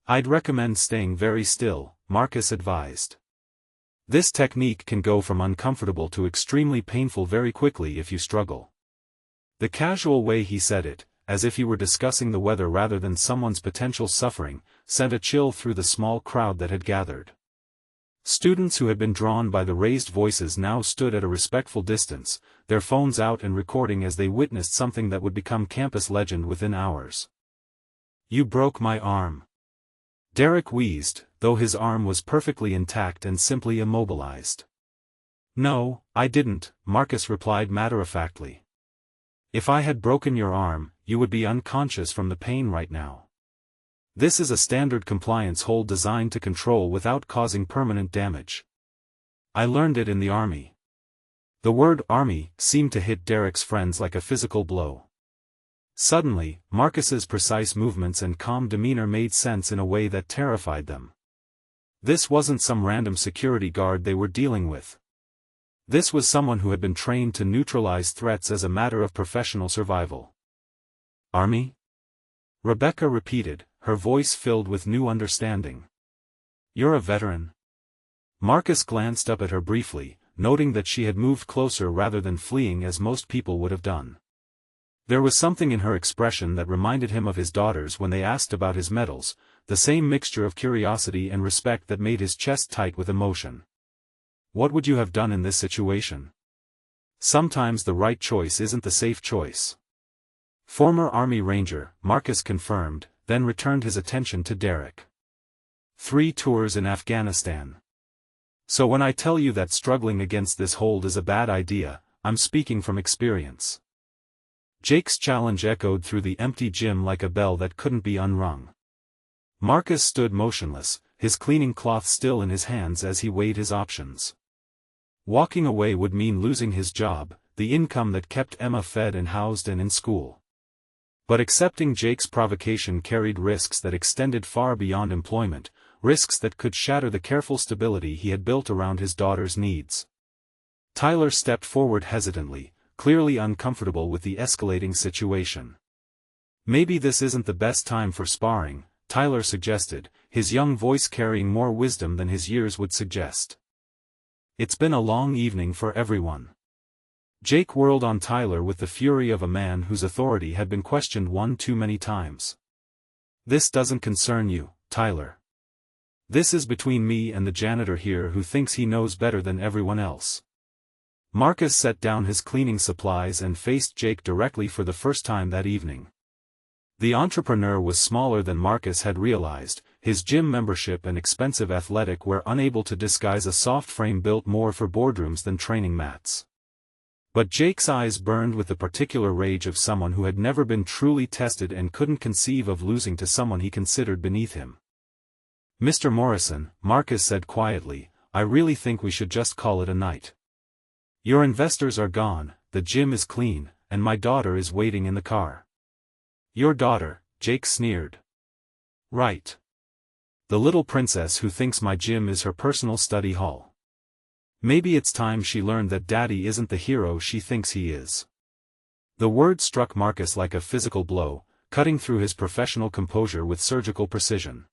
"I'd recommend staying very still," Marcus advised. "This technique can go from uncomfortable to extremely painful very quickly if you struggle." The casual way he said it, as if he were discussing the weather rather than someone's potential suffering, sent a chill through the small crowd that had gathered. Students who had been drawn by the raised voices now stood at a respectful distance, their phones out and recording as they witnessed something that would become campus legend within hours. "You broke my arm." Derek wheezed, though his arm was perfectly intact and simply immobilized. "No, I didn't," Marcus replied matter-of-factly. "If I had broken your arm, you would be unconscious from the pain right now. This is a standard compliance hold designed to control without causing permanent damage. I learned it in the army." The word army seemed to hit Derek's friends like a physical blow. Suddenly, Marcus's precise movements and calm demeanor made sense in a way that terrified them. This wasn't some random security guard they were dealing with. This was someone who had been trained to neutralize threats as a matter of professional survival. "Army?" Rebecca repeated, her voice filled with new understanding. "You're a veteran?" Marcus glanced up at her briefly, noting that she had moved closer rather than fleeing as most people would have done. There was something in her expression that reminded him of his daughters when they asked about his medals, the same mixture of curiosity and respect that made his chest tight with emotion. "What would you have done in this situation?" Sometimes the right choice isn't the safe choice. Former Army Ranger, Marcus confirmed, then returned his attention to Derek. 3 tours in Afghanistan. So when I tell you that struggling against this hold is a bad idea, I'm speaking from experience. Jake's challenge echoed through the empty gym like a bell that couldn't be unrung. Marcus stood motionless, his cleaning cloth still in his hands as he weighed his options. Walking away would mean losing his job, the income that kept Emma fed and housed and in school. But accepting Jake's provocation carried risks that extended far beyond employment, risks that could shatter the careful stability he had built around his daughter's needs. Tyler stepped forward hesitantly, clearly uncomfortable with the escalating situation. Maybe this isn't the best time for sparring, Tyler suggested, his young voice carrying more wisdom than his years would suggest. It's been a long evening for everyone. Jake whirled on Tyler with the fury of a man whose authority had been questioned one too many times. This doesn't concern you, Tyler. This is between me and the janitor here who thinks he knows better than everyone else. Marcus set down his cleaning supplies and faced Jake directly for the first time that evening. The entrepreneur was smaller than Marcus had realized, his gym membership and expensive athletic were unable to disguise a soft frame built more for boardrooms than training mats. But Jake's eyes burned with the particular rage of someone who had never been truly tested and couldn't conceive of losing to someone he considered beneath him. Mr. Morrison, Marcus said quietly, I really think we should just call it a night. Your investors are gone, the gym is clean, and my daughter is waiting in the car. Your daughter, Jake sneered. Right. The little princess who thinks my gym is her personal study hall. Maybe it's time she learned that Daddy isn't the hero she thinks he is. The word struck Marcus like a physical blow, cutting through his professional composure with surgical precision.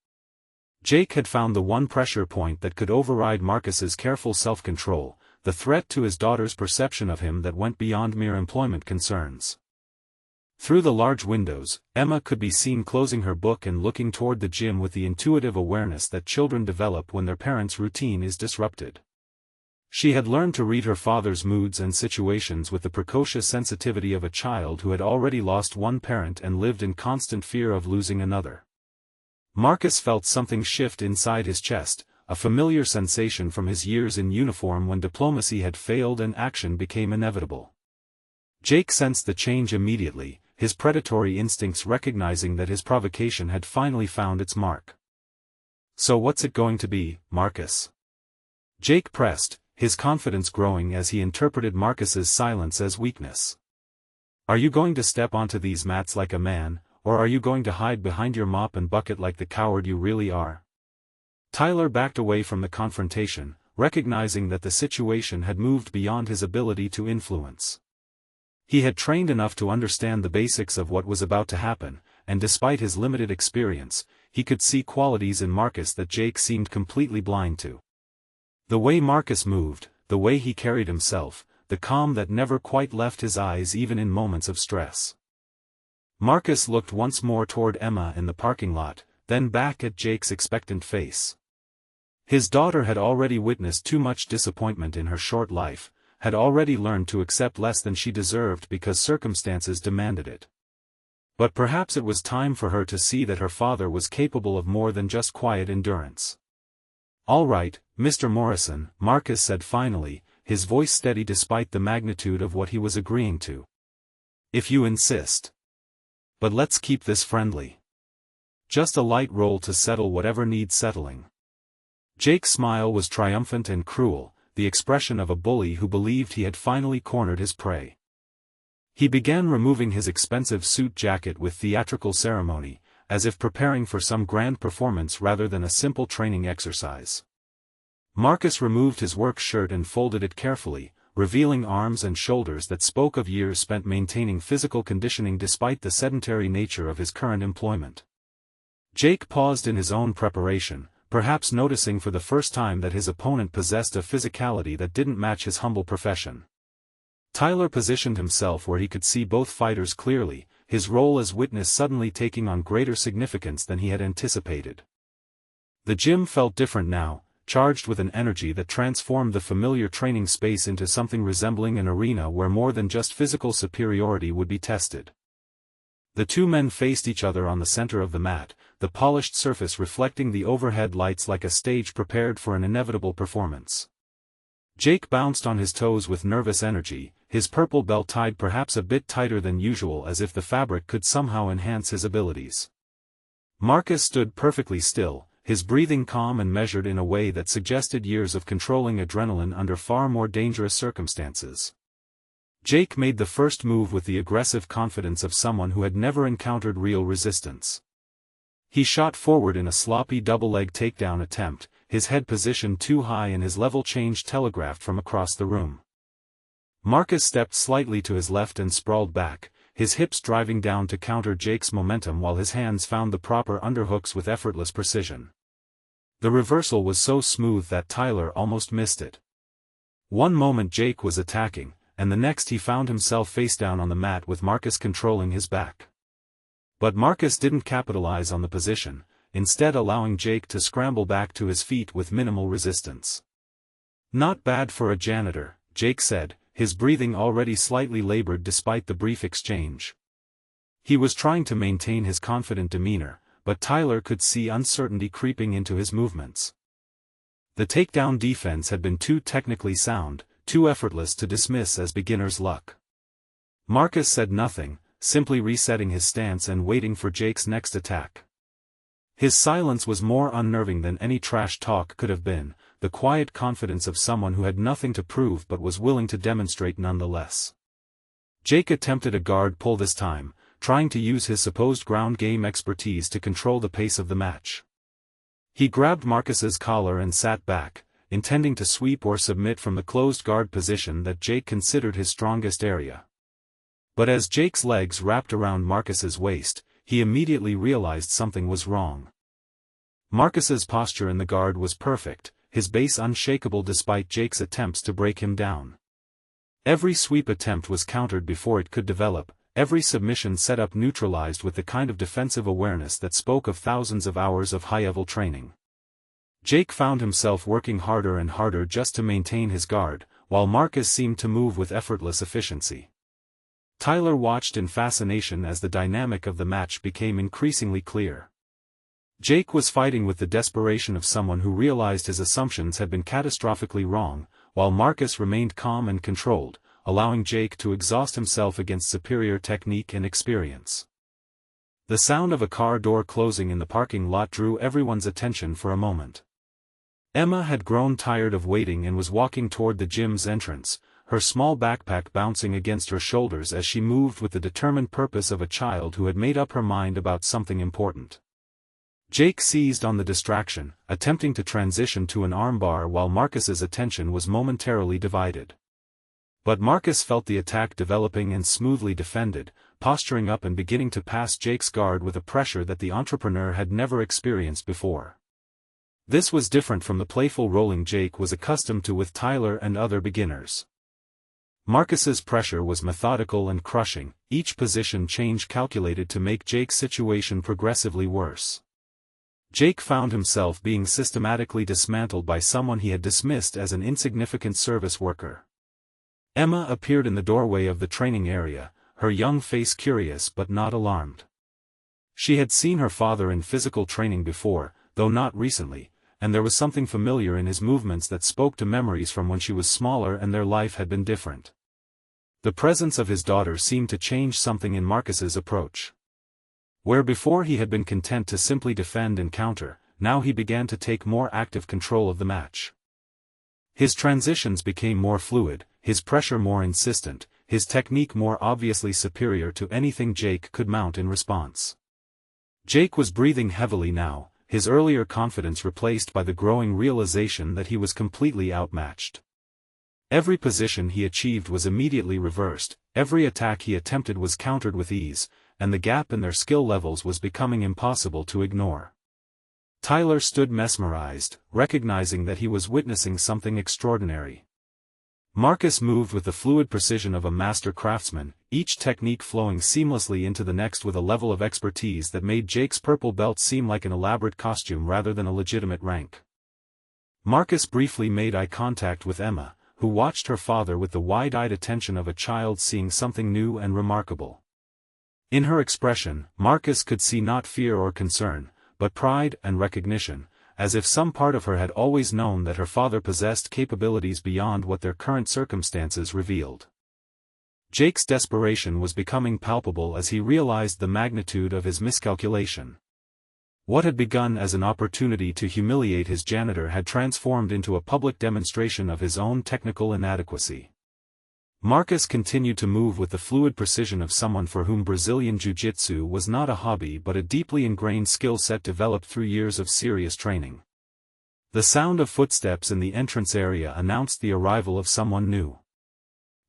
Jake had found the one pressure point that could override Marcus's careful self-control, the threat to his daughter's perception of him that went beyond mere employment concerns. Through the large windows, Emma could be seen closing her book and looking toward the gym with the intuitive awareness that children develop when their parents' routine is disrupted. She had learned to read her father's moods and situations with the precocious sensitivity of a child who had already lost one parent and lived in constant fear of losing another. Marcus felt something shift inside his chest, a familiar sensation from his years in uniform when diplomacy had failed and action became inevitable. Jake sensed the change immediately, his predatory instincts recognizing that his provocation had finally found its mark. So what's it going to be, Marcus? Jake pressed, his confidence growing as he interpreted Marcus's silence as weakness. Are you going to step onto these mats like a man, or are you going to hide behind your mop and bucket like the coward you really are? Tyler backed away from the confrontation, recognizing that the situation had moved beyond his ability to influence. He had trained enough to understand the basics of what was about to happen, and despite his limited experience, he could see qualities in Marcus that Jake seemed completely blind to. The way Marcus moved, the way he carried himself, the calm that never quite left his eyes even in moments of stress. Marcus looked once more toward Emma in the parking lot, then back at Jake's expectant face. His daughter had already witnessed too much disappointment in her short life, had already learned to accept less than she deserved because circumstances demanded it. But perhaps it was time for her to see that her father was capable of more than just quiet endurance. All right, Mr. Morrison, Marcus said finally, his voice steady despite the magnitude of what he was agreeing to. If you insist. But let's keep this friendly. Just a light roll to settle whatever needs settling. Jake's smile was triumphant and cruel, the expression of a bully who believed he had finally cornered his prey. He began removing his expensive suit jacket with theatrical ceremony, as if preparing for some grand performance rather than a simple training exercise. Marcus removed his work shirt and folded it carefully, revealing arms and shoulders that spoke of years spent maintaining physical conditioning despite the sedentary nature of his current employment. Jake paused in his own preparation, perhaps noticing for the first time that his opponent possessed a physicality that didn't match his humble profession. Tyler positioned himself where he could see both fighters clearly, his role as witness suddenly taking on greater significance than he had anticipated. The gym felt different now, charged with an energy that transformed the familiar training space into something resembling an arena where more than just physical superiority would be tested. The two men faced each other on the center of the mat, the polished surface reflecting the overhead lights like a stage prepared for an inevitable performance. Jake bounced on his toes with nervous energy, his purple belt tied perhaps a bit tighter than usual as if the fabric could somehow enhance his abilities. Marcus stood perfectly still, his breathing calm and measured in a way that suggested years of controlling adrenaline under far more dangerous circumstances. Jake made the first move with the aggressive confidence of someone who had never encountered real resistance. He shot forward in a sloppy double-leg takedown attempt, his head positioned too high and his level change telegraphed from across the room. Marcus stepped slightly to his left and sprawled back, his hips driving down to counter Jake's momentum while his hands found the proper underhooks with effortless precision. The reversal was so smooth that Tyler almost missed it. One moment Jake was attacking, and the next he found himself face down on the mat with Marcus controlling his back. But Marcus didn't capitalize on the position, instead allowing Jake to scramble back to his feet with minimal resistance. "Not bad for a janitor," Jake said, his breathing already slightly labored despite the brief exchange. He was trying to maintain his confident demeanor, but Tyler could see uncertainty creeping into his movements. The takedown defense had been too technically sound, too effortless to dismiss as beginner's luck. Marcus said nothing, simply resetting his stance and waiting for Jake's next attack. His silence was more unnerving than any trash talk could have been, the quiet confidence of someone who had nothing to prove but was willing to demonstrate nonetheless. Jake attempted a guard pull this time, trying to use his supposed ground game expertise to control the pace of the match. He grabbed Marcus's collar and sat back, intending to sweep or submit from the closed guard position that Jake considered his strongest area. But as Jake's legs wrapped around Marcus's waist, he immediately realized something was wrong. Marcus's posture in the guard was perfect, his base unshakable despite Jake's attempts to break him down. Every sweep attempt was countered before it could develop, every submission setup neutralized with the kind of defensive awareness that spoke of thousands of hours of high-level training. Jake found himself working harder and harder just to maintain his guard, while Marcus seemed to move with effortless efficiency. Tyler watched in fascination as the dynamic of the match became increasingly clear. Jake was fighting with the desperation of someone who realized his assumptions had been catastrophically wrong, while Marcus remained calm and controlled, allowing Jake to exhaust himself against superior technique and experience. The sound of a car door closing in the parking lot drew everyone's attention for a moment. Emma had grown tired of waiting and was walking toward the gym's entrance, her small backpack bouncing against her shoulders as she moved with the determined purpose of a child who had made up her mind about something important. Jake seized on the distraction, attempting to transition to an armbar while Marcus's attention was momentarily divided. But Marcus felt the attack developing and smoothly defended, posturing up and beginning to pass Jake's guard with a pressure that the entrepreneur had never experienced before. This was different from the playful rolling Jake was accustomed to with Tyler and other beginners. Marcus's pressure was methodical and crushing, each position change calculated to make Jake's situation progressively worse. Jake found himself being systematically dismantled by someone he had dismissed as an insignificant service worker. Emma appeared in the doorway of the training area, her young face curious but not alarmed. She had seen her father in physical training before, though not recently, and there was something familiar in his movements that spoke to memories from when she was smaller and their life had been different. The presence of his daughter seemed to change something in Marcus's approach. Where before he had been content to simply defend and counter, now he began to take more active control of the match. His transitions became more fluid, his pressure more insistent, his technique more obviously superior to anything Jake could mount in response. Jake was breathing heavily now, his earlier confidence replaced by the growing realization that he was completely outmatched. Every position he achieved was immediately reversed, every attack he attempted was countered with ease, and the gap in their skill levels was becoming impossible to ignore. Tyler stood mesmerized, recognizing that he was witnessing something extraordinary. Marcus moved with the fluid precision of a master craftsman, each technique flowing seamlessly into the next with a level of expertise that made Jake's purple belt seem like an elaborate costume rather than a legitimate rank. Marcus briefly made eye contact with Emma, who watched her father with the wide-eyed attention of a child seeing something new and remarkable. In her expression, Marcus could see not fear or concern, but pride and recognition, as if some part of her had always known that her father possessed capabilities beyond what their current circumstances revealed. Jake's desperation was becoming palpable as he realized the magnitude of his miscalculation. What had begun as an opportunity to humiliate his janitor had transformed into a public demonstration of his own technical inadequacy. Marcus continued to move with the fluid precision of someone for whom Brazilian Jiu-Jitsu was not a hobby but a deeply ingrained skill set developed through years of serious training. The sound of footsteps in the entrance area announced the arrival of someone new.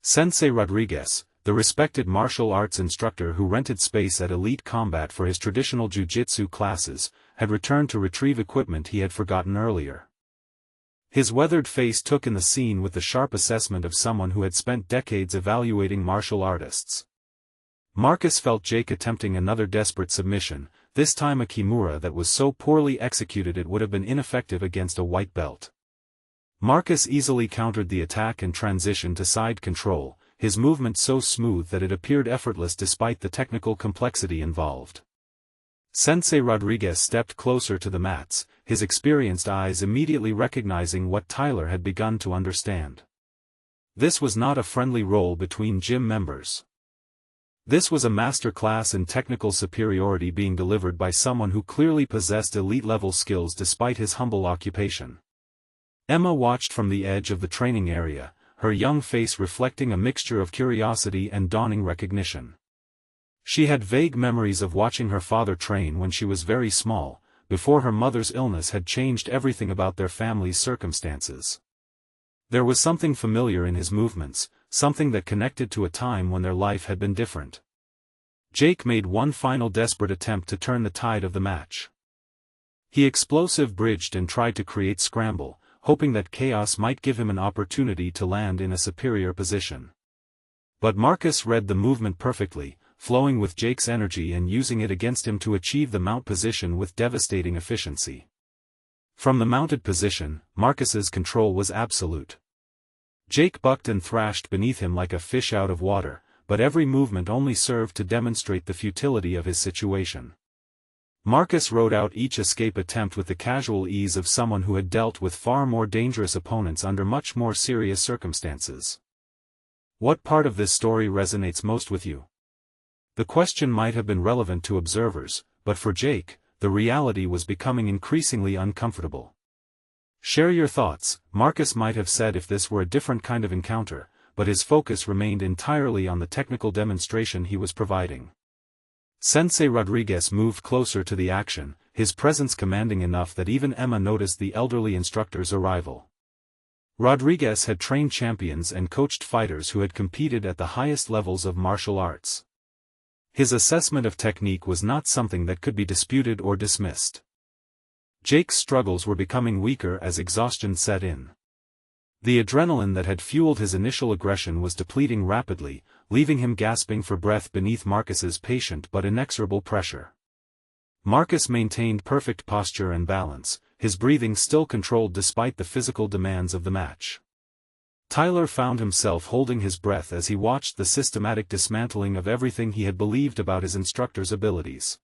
Sensei Rodriguez, the respected martial arts instructor who rented space at Elite Combat for his traditional jiu-jitsu classes, had returned to retrieve equipment he had forgotten earlier. His weathered face took in the scene with the sharp assessment of someone who had spent decades evaluating martial artists. Marcus felt Jake attempting another desperate submission, this time a kimura that was so poorly executed it would have been ineffective against a white belt. Marcus easily countered the attack and transitioned to side control, his movement so smooth that it appeared effortless despite the technical complexity involved. Sensei Rodriguez stepped closer to the mats, his experienced eyes immediately recognizing what Tyler had begun to understand. This was not a friendly role between gym members. This was a master class in technical superiority being delivered by someone who clearly possessed elite-level skills despite his humble occupation. Emma watched from the edge of the training area, her young face reflecting a mixture of curiosity and dawning recognition. She had vague memories of watching her father train when she was very small, before her mother's illness had changed everything about their family's circumstances. There was something familiar in his movements, something that connected to a time when their life had been different. Jake made one final desperate attempt to turn the tide of the match. He explosive bridged and tried to create scramble, hoping that chaos might give him an opportunity to land in a superior position. But Marcus read the movement perfectly, flowing with Jake's energy and using it against him to achieve the mount position with devastating efficiency. From the mounted position, Marcus's control was absolute. Jake bucked and thrashed beneath him like a fish out of water, but every movement only served to demonstrate the futility of his situation. Marcus rode out each escape attempt with the casual ease of someone who had dealt with far more dangerous opponents under much more serious circumstances. What part of this story resonates most with you? The question might have been relevant to observers, but for Jake, the reality was becoming increasingly uncomfortable. Share your thoughts, Marcus might have said if this were a different kind of encounter, but his focus remained entirely on the technical demonstration he was providing. Sensei Rodriguez moved closer to the action, his presence commanding enough that even Emma noticed the elderly instructor's arrival. Rodriguez had trained champions and coached fighters who had competed at the highest levels of martial arts. His assessment of technique was not something that could be disputed or dismissed. Jake's struggles were becoming weaker as exhaustion set in. The adrenaline that had fueled his initial aggression was depleting rapidly, leaving him gasping for breath beneath Marcus's patient but inexorable pressure. Marcus maintained perfect posture and balance, his breathing still controlled despite the physical demands of the match. Tyler found himself holding his breath as he watched the systematic dismantling of everything he had believed about his instructor's abilities.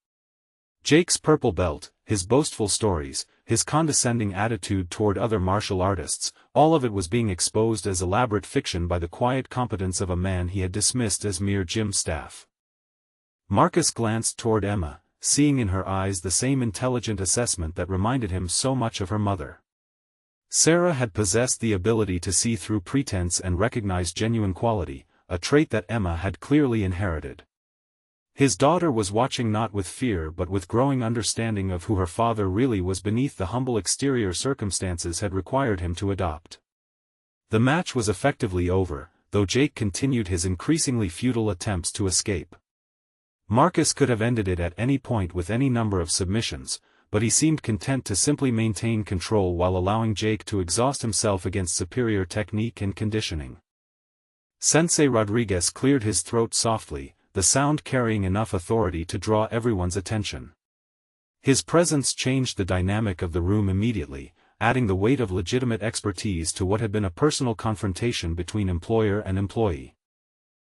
Jake's purple belt, his boastful stories, his condescending attitude toward other martial artists, all of it was being exposed as elaborate fiction by the quiet competence of a man he had dismissed as mere gym staff. Marcus glanced toward Emma, seeing in her eyes the same intelligent assessment that reminded him so much of her mother. Sarah had possessed the ability to see through pretense and recognize genuine quality, a trait that Emma had clearly inherited. His daughter was watching not with fear but with growing understanding of who her father really was beneath the humble exterior circumstances had required him to adopt. The match was effectively over, though Jake continued his increasingly futile attempts to escape. Marcus could have ended it at any point with any number of submissions, but he seemed content to simply maintain control while allowing Jake to exhaust himself against superior technique and conditioning. Sensei Rodriguez cleared his throat softly, the sound carrying enough authority to draw everyone's attention. His presence changed the dynamic of the room immediately, adding the weight of legitimate expertise to what had been a personal confrontation between employer and employee.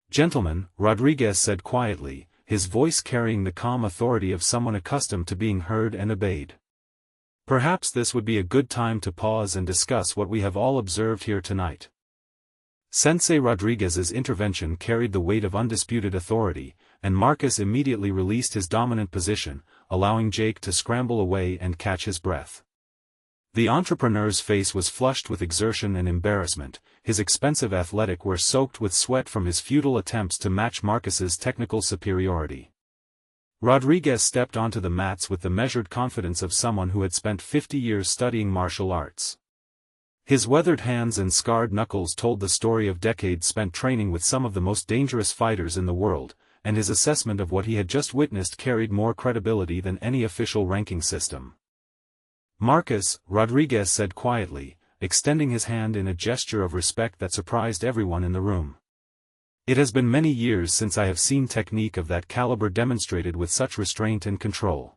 "Gentlemen," Rodriguez said quietly, his voice carrying the calm authority of someone accustomed to being heard and obeyed. "Perhaps this would be a good time to pause and discuss what we have all observed here tonight." Sensei Rodriguez's intervention carried the weight of undisputed authority, and Marcus immediately released his dominant position, allowing Jake to scramble away and catch his breath. The entrepreneur's face was flushed with exertion and embarrassment, his expensive athletic wear soaked with sweat from his futile attempts to match Marcus's technical superiority. Rodriguez stepped onto the mats with the measured confidence of someone who had spent 50 years studying martial arts. His weathered hands and scarred knuckles told the story of decades spent training with some of the most dangerous fighters in the world, and his assessment of what he had just witnessed carried more credibility than any official ranking system. "Marcus," Rodriguez said quietly, extending his hand in a gesture of respect that surprised everyone in the room. "It has been many years since I have seen technique of that caliber demonstrated with such restraint and control."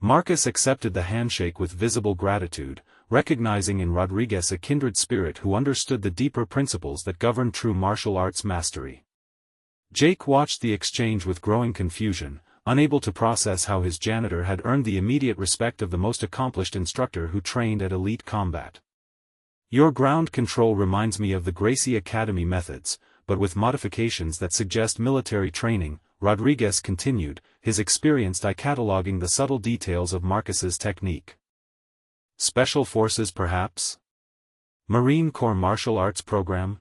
Marcus accepted the handshake with visible gratitude, recognizing in Rodriguez a kindred spirit who understood the deeper principles that govern true martial arts mastery. Jake watched the exchange with growing confusion, unable to process how his janitor had earned the immediate respect of the most accomplished instructor who trained at elite combat. "Your ground control reminds me of the Gracie Academy methods, but with modifications that suggest military training," Rodriguez continued, his experienced eye cataloging the subtle details of Marcus's technique. "Special forces perhaps? Marine Corps martial arts program?"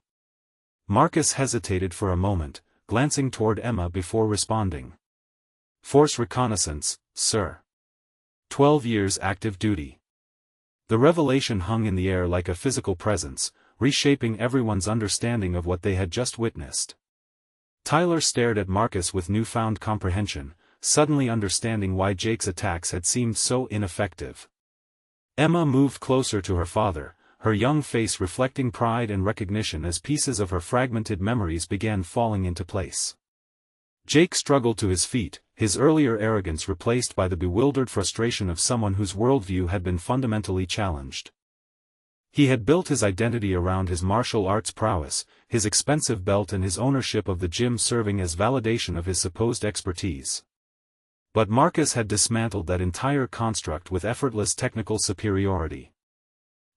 Marcus hesitated for a moment, glancing toward Emma before responding. "Force reconnaissance, sir. 12 years active duty." The revelation hung in the air like a physical presence, reshaping everyone's understanding of what they had just witnessed. Tyler stared at Marcus with newfound comprehension, suddenly understanding why Jake's attacks had seemed so ineffective. Emma moved closer to her father, her young face reflecting pride and recognition as pieces of her fragmented memories began falling into place. Jake struggled to his feet, his earlier arrogance replaced by the bewildered frustration of someone whose worldview had been fundamentally challenged. He had built his identity around his martial arts prowess, his expensive belt and his ownership of the gym serving as validation of his supposed expertise. But Marcus had dismantled that entire construct with effortless technical superiority.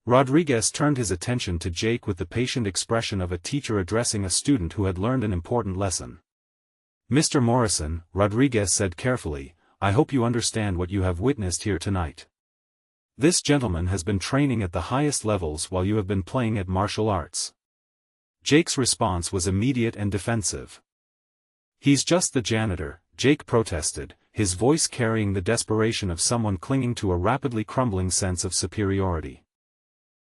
Rodriguez turned his attention to Jake with the patient expression of a teacher addressing a student who had learned an important lesson. "Mr. Morrison," Rodriguez said carefully, "I hope you understand what you have witnessed here tonight. This gentleman has been training at the highest levels while you have been playing at martial arts." Jake's response was immediate and defensive. "He's just the janitor," Jake protested, his voice carrying the desperation of someone clinging to a rapidly crumbling sense of superiority.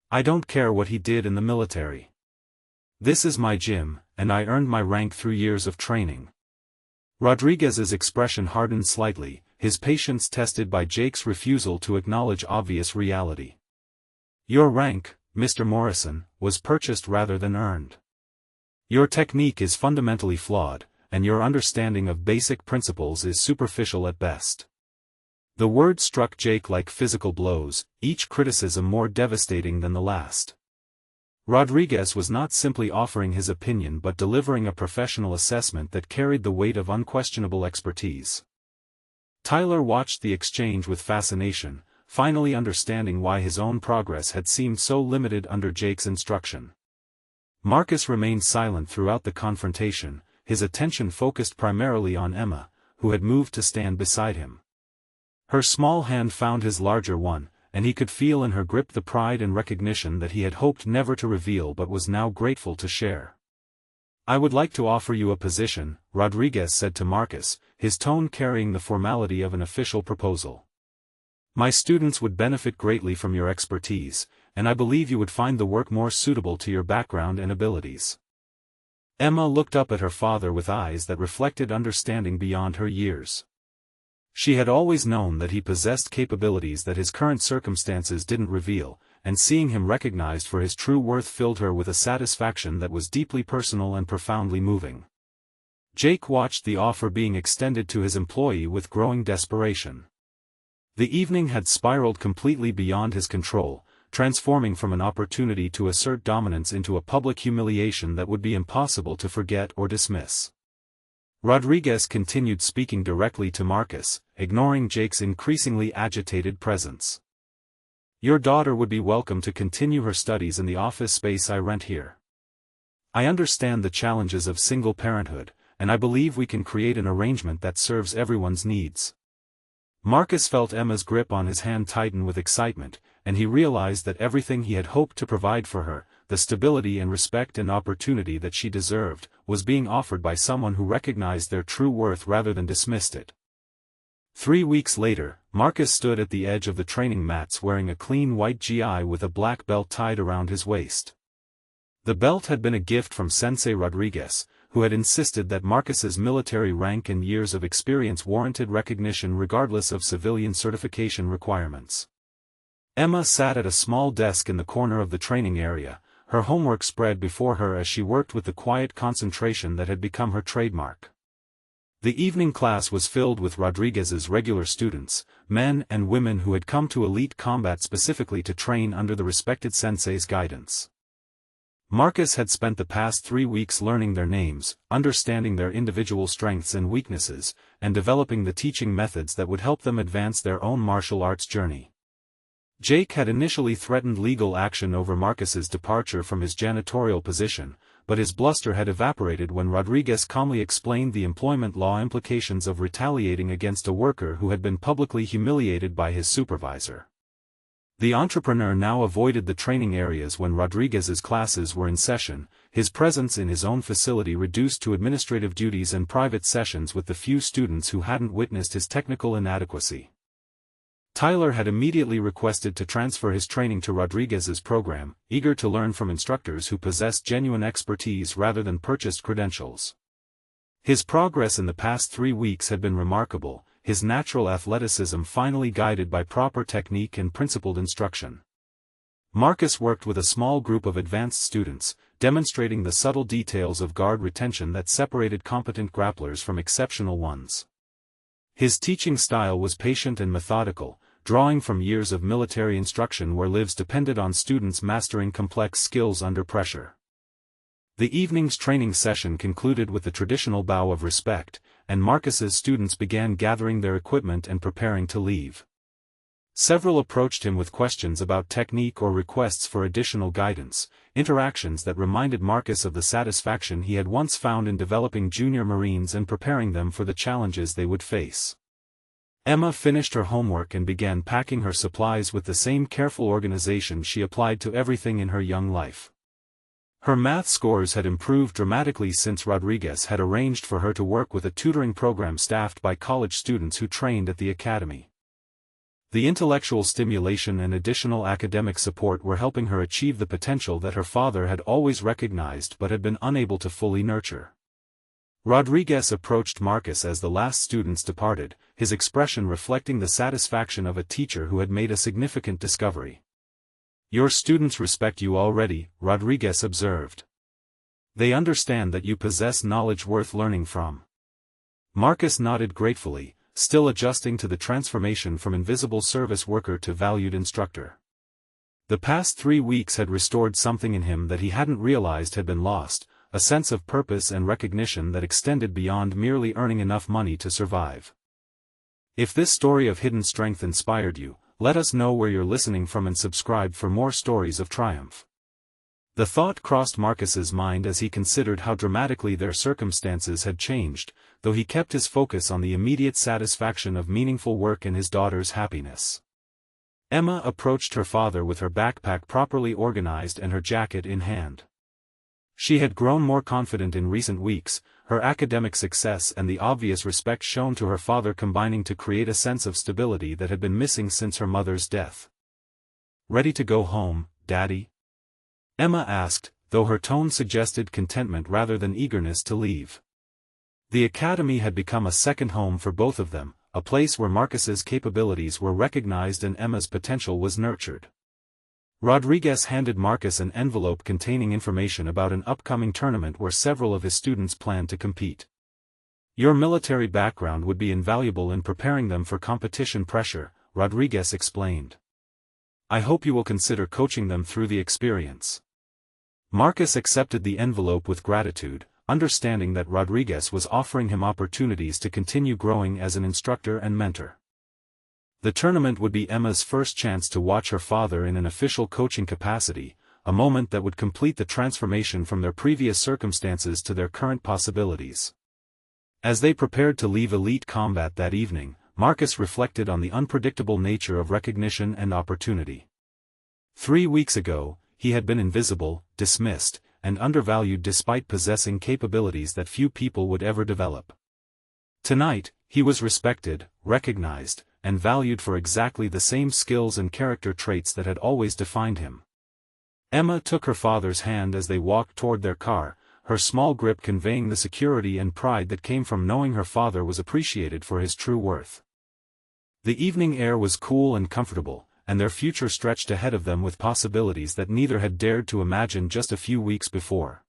"I don't care what he did in the military. This is my gym, and I earned my rank through years of training." Rodriguez's expression hardened slightly, his patience tested by Jake's refusal to acknowledge obvious reality. "Your rank, Mr. Morrison, was purchased rather than earned. Your technique is fundamentally flawed, and your understanding of basic principles is superficial at best." The words struck Jake like physical blows, each criticism more devastating than the last. Rodriguez was not simply offering his opinion but delivering a professional assessment that carried the weight of unquestionable expertise. Tyler watched the exchange with fascination, finally understanding why his own progress had seemed so limited under Jake's instruction. Marcus remained silent throughout the confrontation, his attention focused primarily on Emma, who had moved to stand beside him. Her small hand found his larger one, and he could feel in her grip the pride and recognition that he had hoped never to reveal but was now grateful to share. "I would like to offer you a position," Rodriguez said to Marcus, his tone carrying the formality of an official proposal. "My students would benefit greatly from your expertise, and I believe you would find the work more suitable to your background and abilities." Emma looked up at her father with eyes that reflected understanding beyond her years. She had always known that he possessed capabilities that his current circumstances didn't reveal, and seeing him recognized for his true worth filled her with a satisfaction that was deeply personal and profoundly moving. Jake watched the offer being extended to his employee with growing desperation. The evening had spiraled completely beyond his control, transforming from an opportunity to assert dominance into a public humiliation that would be impossible to forget or dismiss. Rodriguez continued speaking directly to Marcus, ignoring Jake's increasingly agitated presence. "Your daughter would be welcome to continue her studies in the office space I rent here. I understand the challenges of single parenthood, and I believe we can create an arrangement that serves everyone's needs." Marcus felt Emma's grip on his hand tighten with excitement, and he realized that everything he had hoped to provide for her, the stability and respect and opportunity that she deserved, was being offered by someone who recognized their true worth rather than dismissed it. 3 weeks later, Marcus stood at the edge of the training mats wearing a clean white GI with a black belt tied around his waist. The belt had been a gift from Sensei Rodriguez, who had insisted that Marcus's military rank and years of experience warranted recognition regardless of civilian certification requirements. Emma sat at a small desk in the corner of the training area, her homework spread before her as she worked with the quiet concentration that had become her trademark. The evening class was filled with Rodriguez's regular students, men and women who had come to elite combat specifically to train under the respected sensei's guidance. Marcus had spent the past 3 weeks learning their names, understanding their individual strengths and weaknesses, and developing the teaching methods that would help them advance their own martial arts journey. Jake had initially threatened legal action over Marcus's departure from his janitorial position, but his bluster had evaporated when Rodriguez calmly explained the employment law implications of retaliating against a worker who had been publicly humiliated by his supervisor. The entrepreneur now avoided the training areas when Rodriguez's classes were in session, his presence in his own facility reduced to administrative duties and private sessions with the few students who hadn't witnessed his technical inadequacy. Tyler had immediately requested to transfer his training to Rodriguez's program, eager to learn from instructors who possessed genuine expertise rather than purchased credentials. His progress in the past 3 weeks had been remarkable, his natural athleticism finally guided by proper technique and principled instruction. Marcus worked with a small group of advanced students, demonstrating the subtle details of guard retention that separated competent grapplers from exceptional ones. His teaching style was patient and methodical, drawing from years of military instruction where lives depended on students mastering complex skills under pressure. The evening's training session concluded with the traditional bow of respect, and Marcus's students began gathering their equipment and preparing to leave. Several approached him with questions about technique or requests for additional guidance, interactions that reminded Marcus of the satisfaction he had once found in developing junior Marines and preparing them for the challenges they would face. Emma finished her homework and began packing her supplies with the same careful organization she applied to everything in her young life. Her math scores had improved dramatically since Rodriguez had arranged for her to work with a tutoring program staffed by college students who trained at the academy. The intellectual stimulation and additional academic support were helping her achieve the potential that her father had always recognized but had been unable to fully nurture. Rodriguez approached Marcus as the last students departed, his expression reflecting the satisfaction of a teacher who had made a significant discovery. "Your students respect you already," Rodriguez observed. "They understand that you possess knowledge worth learning from." Marcus nodded gratefully, still adjusting to the transformation from invisible service worker to valued instructor. The past 3 weeks had restored something in him that he hadn't realized had been lost, a sense of purpose and recognition that extended beyond merely earning enough money to survive. If this story of hidden strength inspired you, let us know where you're listening from and subscribe for more stories of triumph. The thought crossed Marcus's mind as he considered how dramatically their circumstances had changed, though he kept his focus on the immediate satisfaction of meaningful work and his daughter's happiness. Emma approached her father with her backpack properly organized and her jacket in hand. She had grown more confident in recent weeks, her academic success and the obvious respect shown to her father combining to create a sense of stability that had been missing since her mother's death. "Ready to go home, Daddy?" Emma asked, though her tone suggested contentment rather than eagerness to leave. The academy had become a second home for both of them, a place where Marcus's capabilities were recognized and Emma's potential was nurtured. Rodriguez handed Marcus an envelope containing information about an upcoming tournament where several of his students planned to compete. "Your military background would be invaluable in preparing them for competition pressure," Rodriguez explained. I hope you will consider coaching them through the experience. Marcus accepted the envelope with gratitude, understanding that Rodriguez was offering him opportunities to continue growing as an instructor and mentor. The tournament would be Emma's first chance to watch her father in an official coaching capacity, a moment that would complete the transformation from their previous circumstances to their current possibilities. As they prepared to leave elite combat that evening, Marcus reflected on the unpredictable nature of recognition and opportunity. 3 weeks ago, he had been invisible, dismissed, and undervalued despite possessing capabilities that few people would ever develop. Tonight, he was respected, recognized, and valued for exactly the same skills and character traits that had always defined him. Emma took her father's hand as they walked toward their car, her small grip conveying the security and pride that came from knowing her father was appreciated for his true worth. The evening air was cool and comfortable, and their future stretched ahead of them with possibilities that neither had dared to imagine just a few weeks before.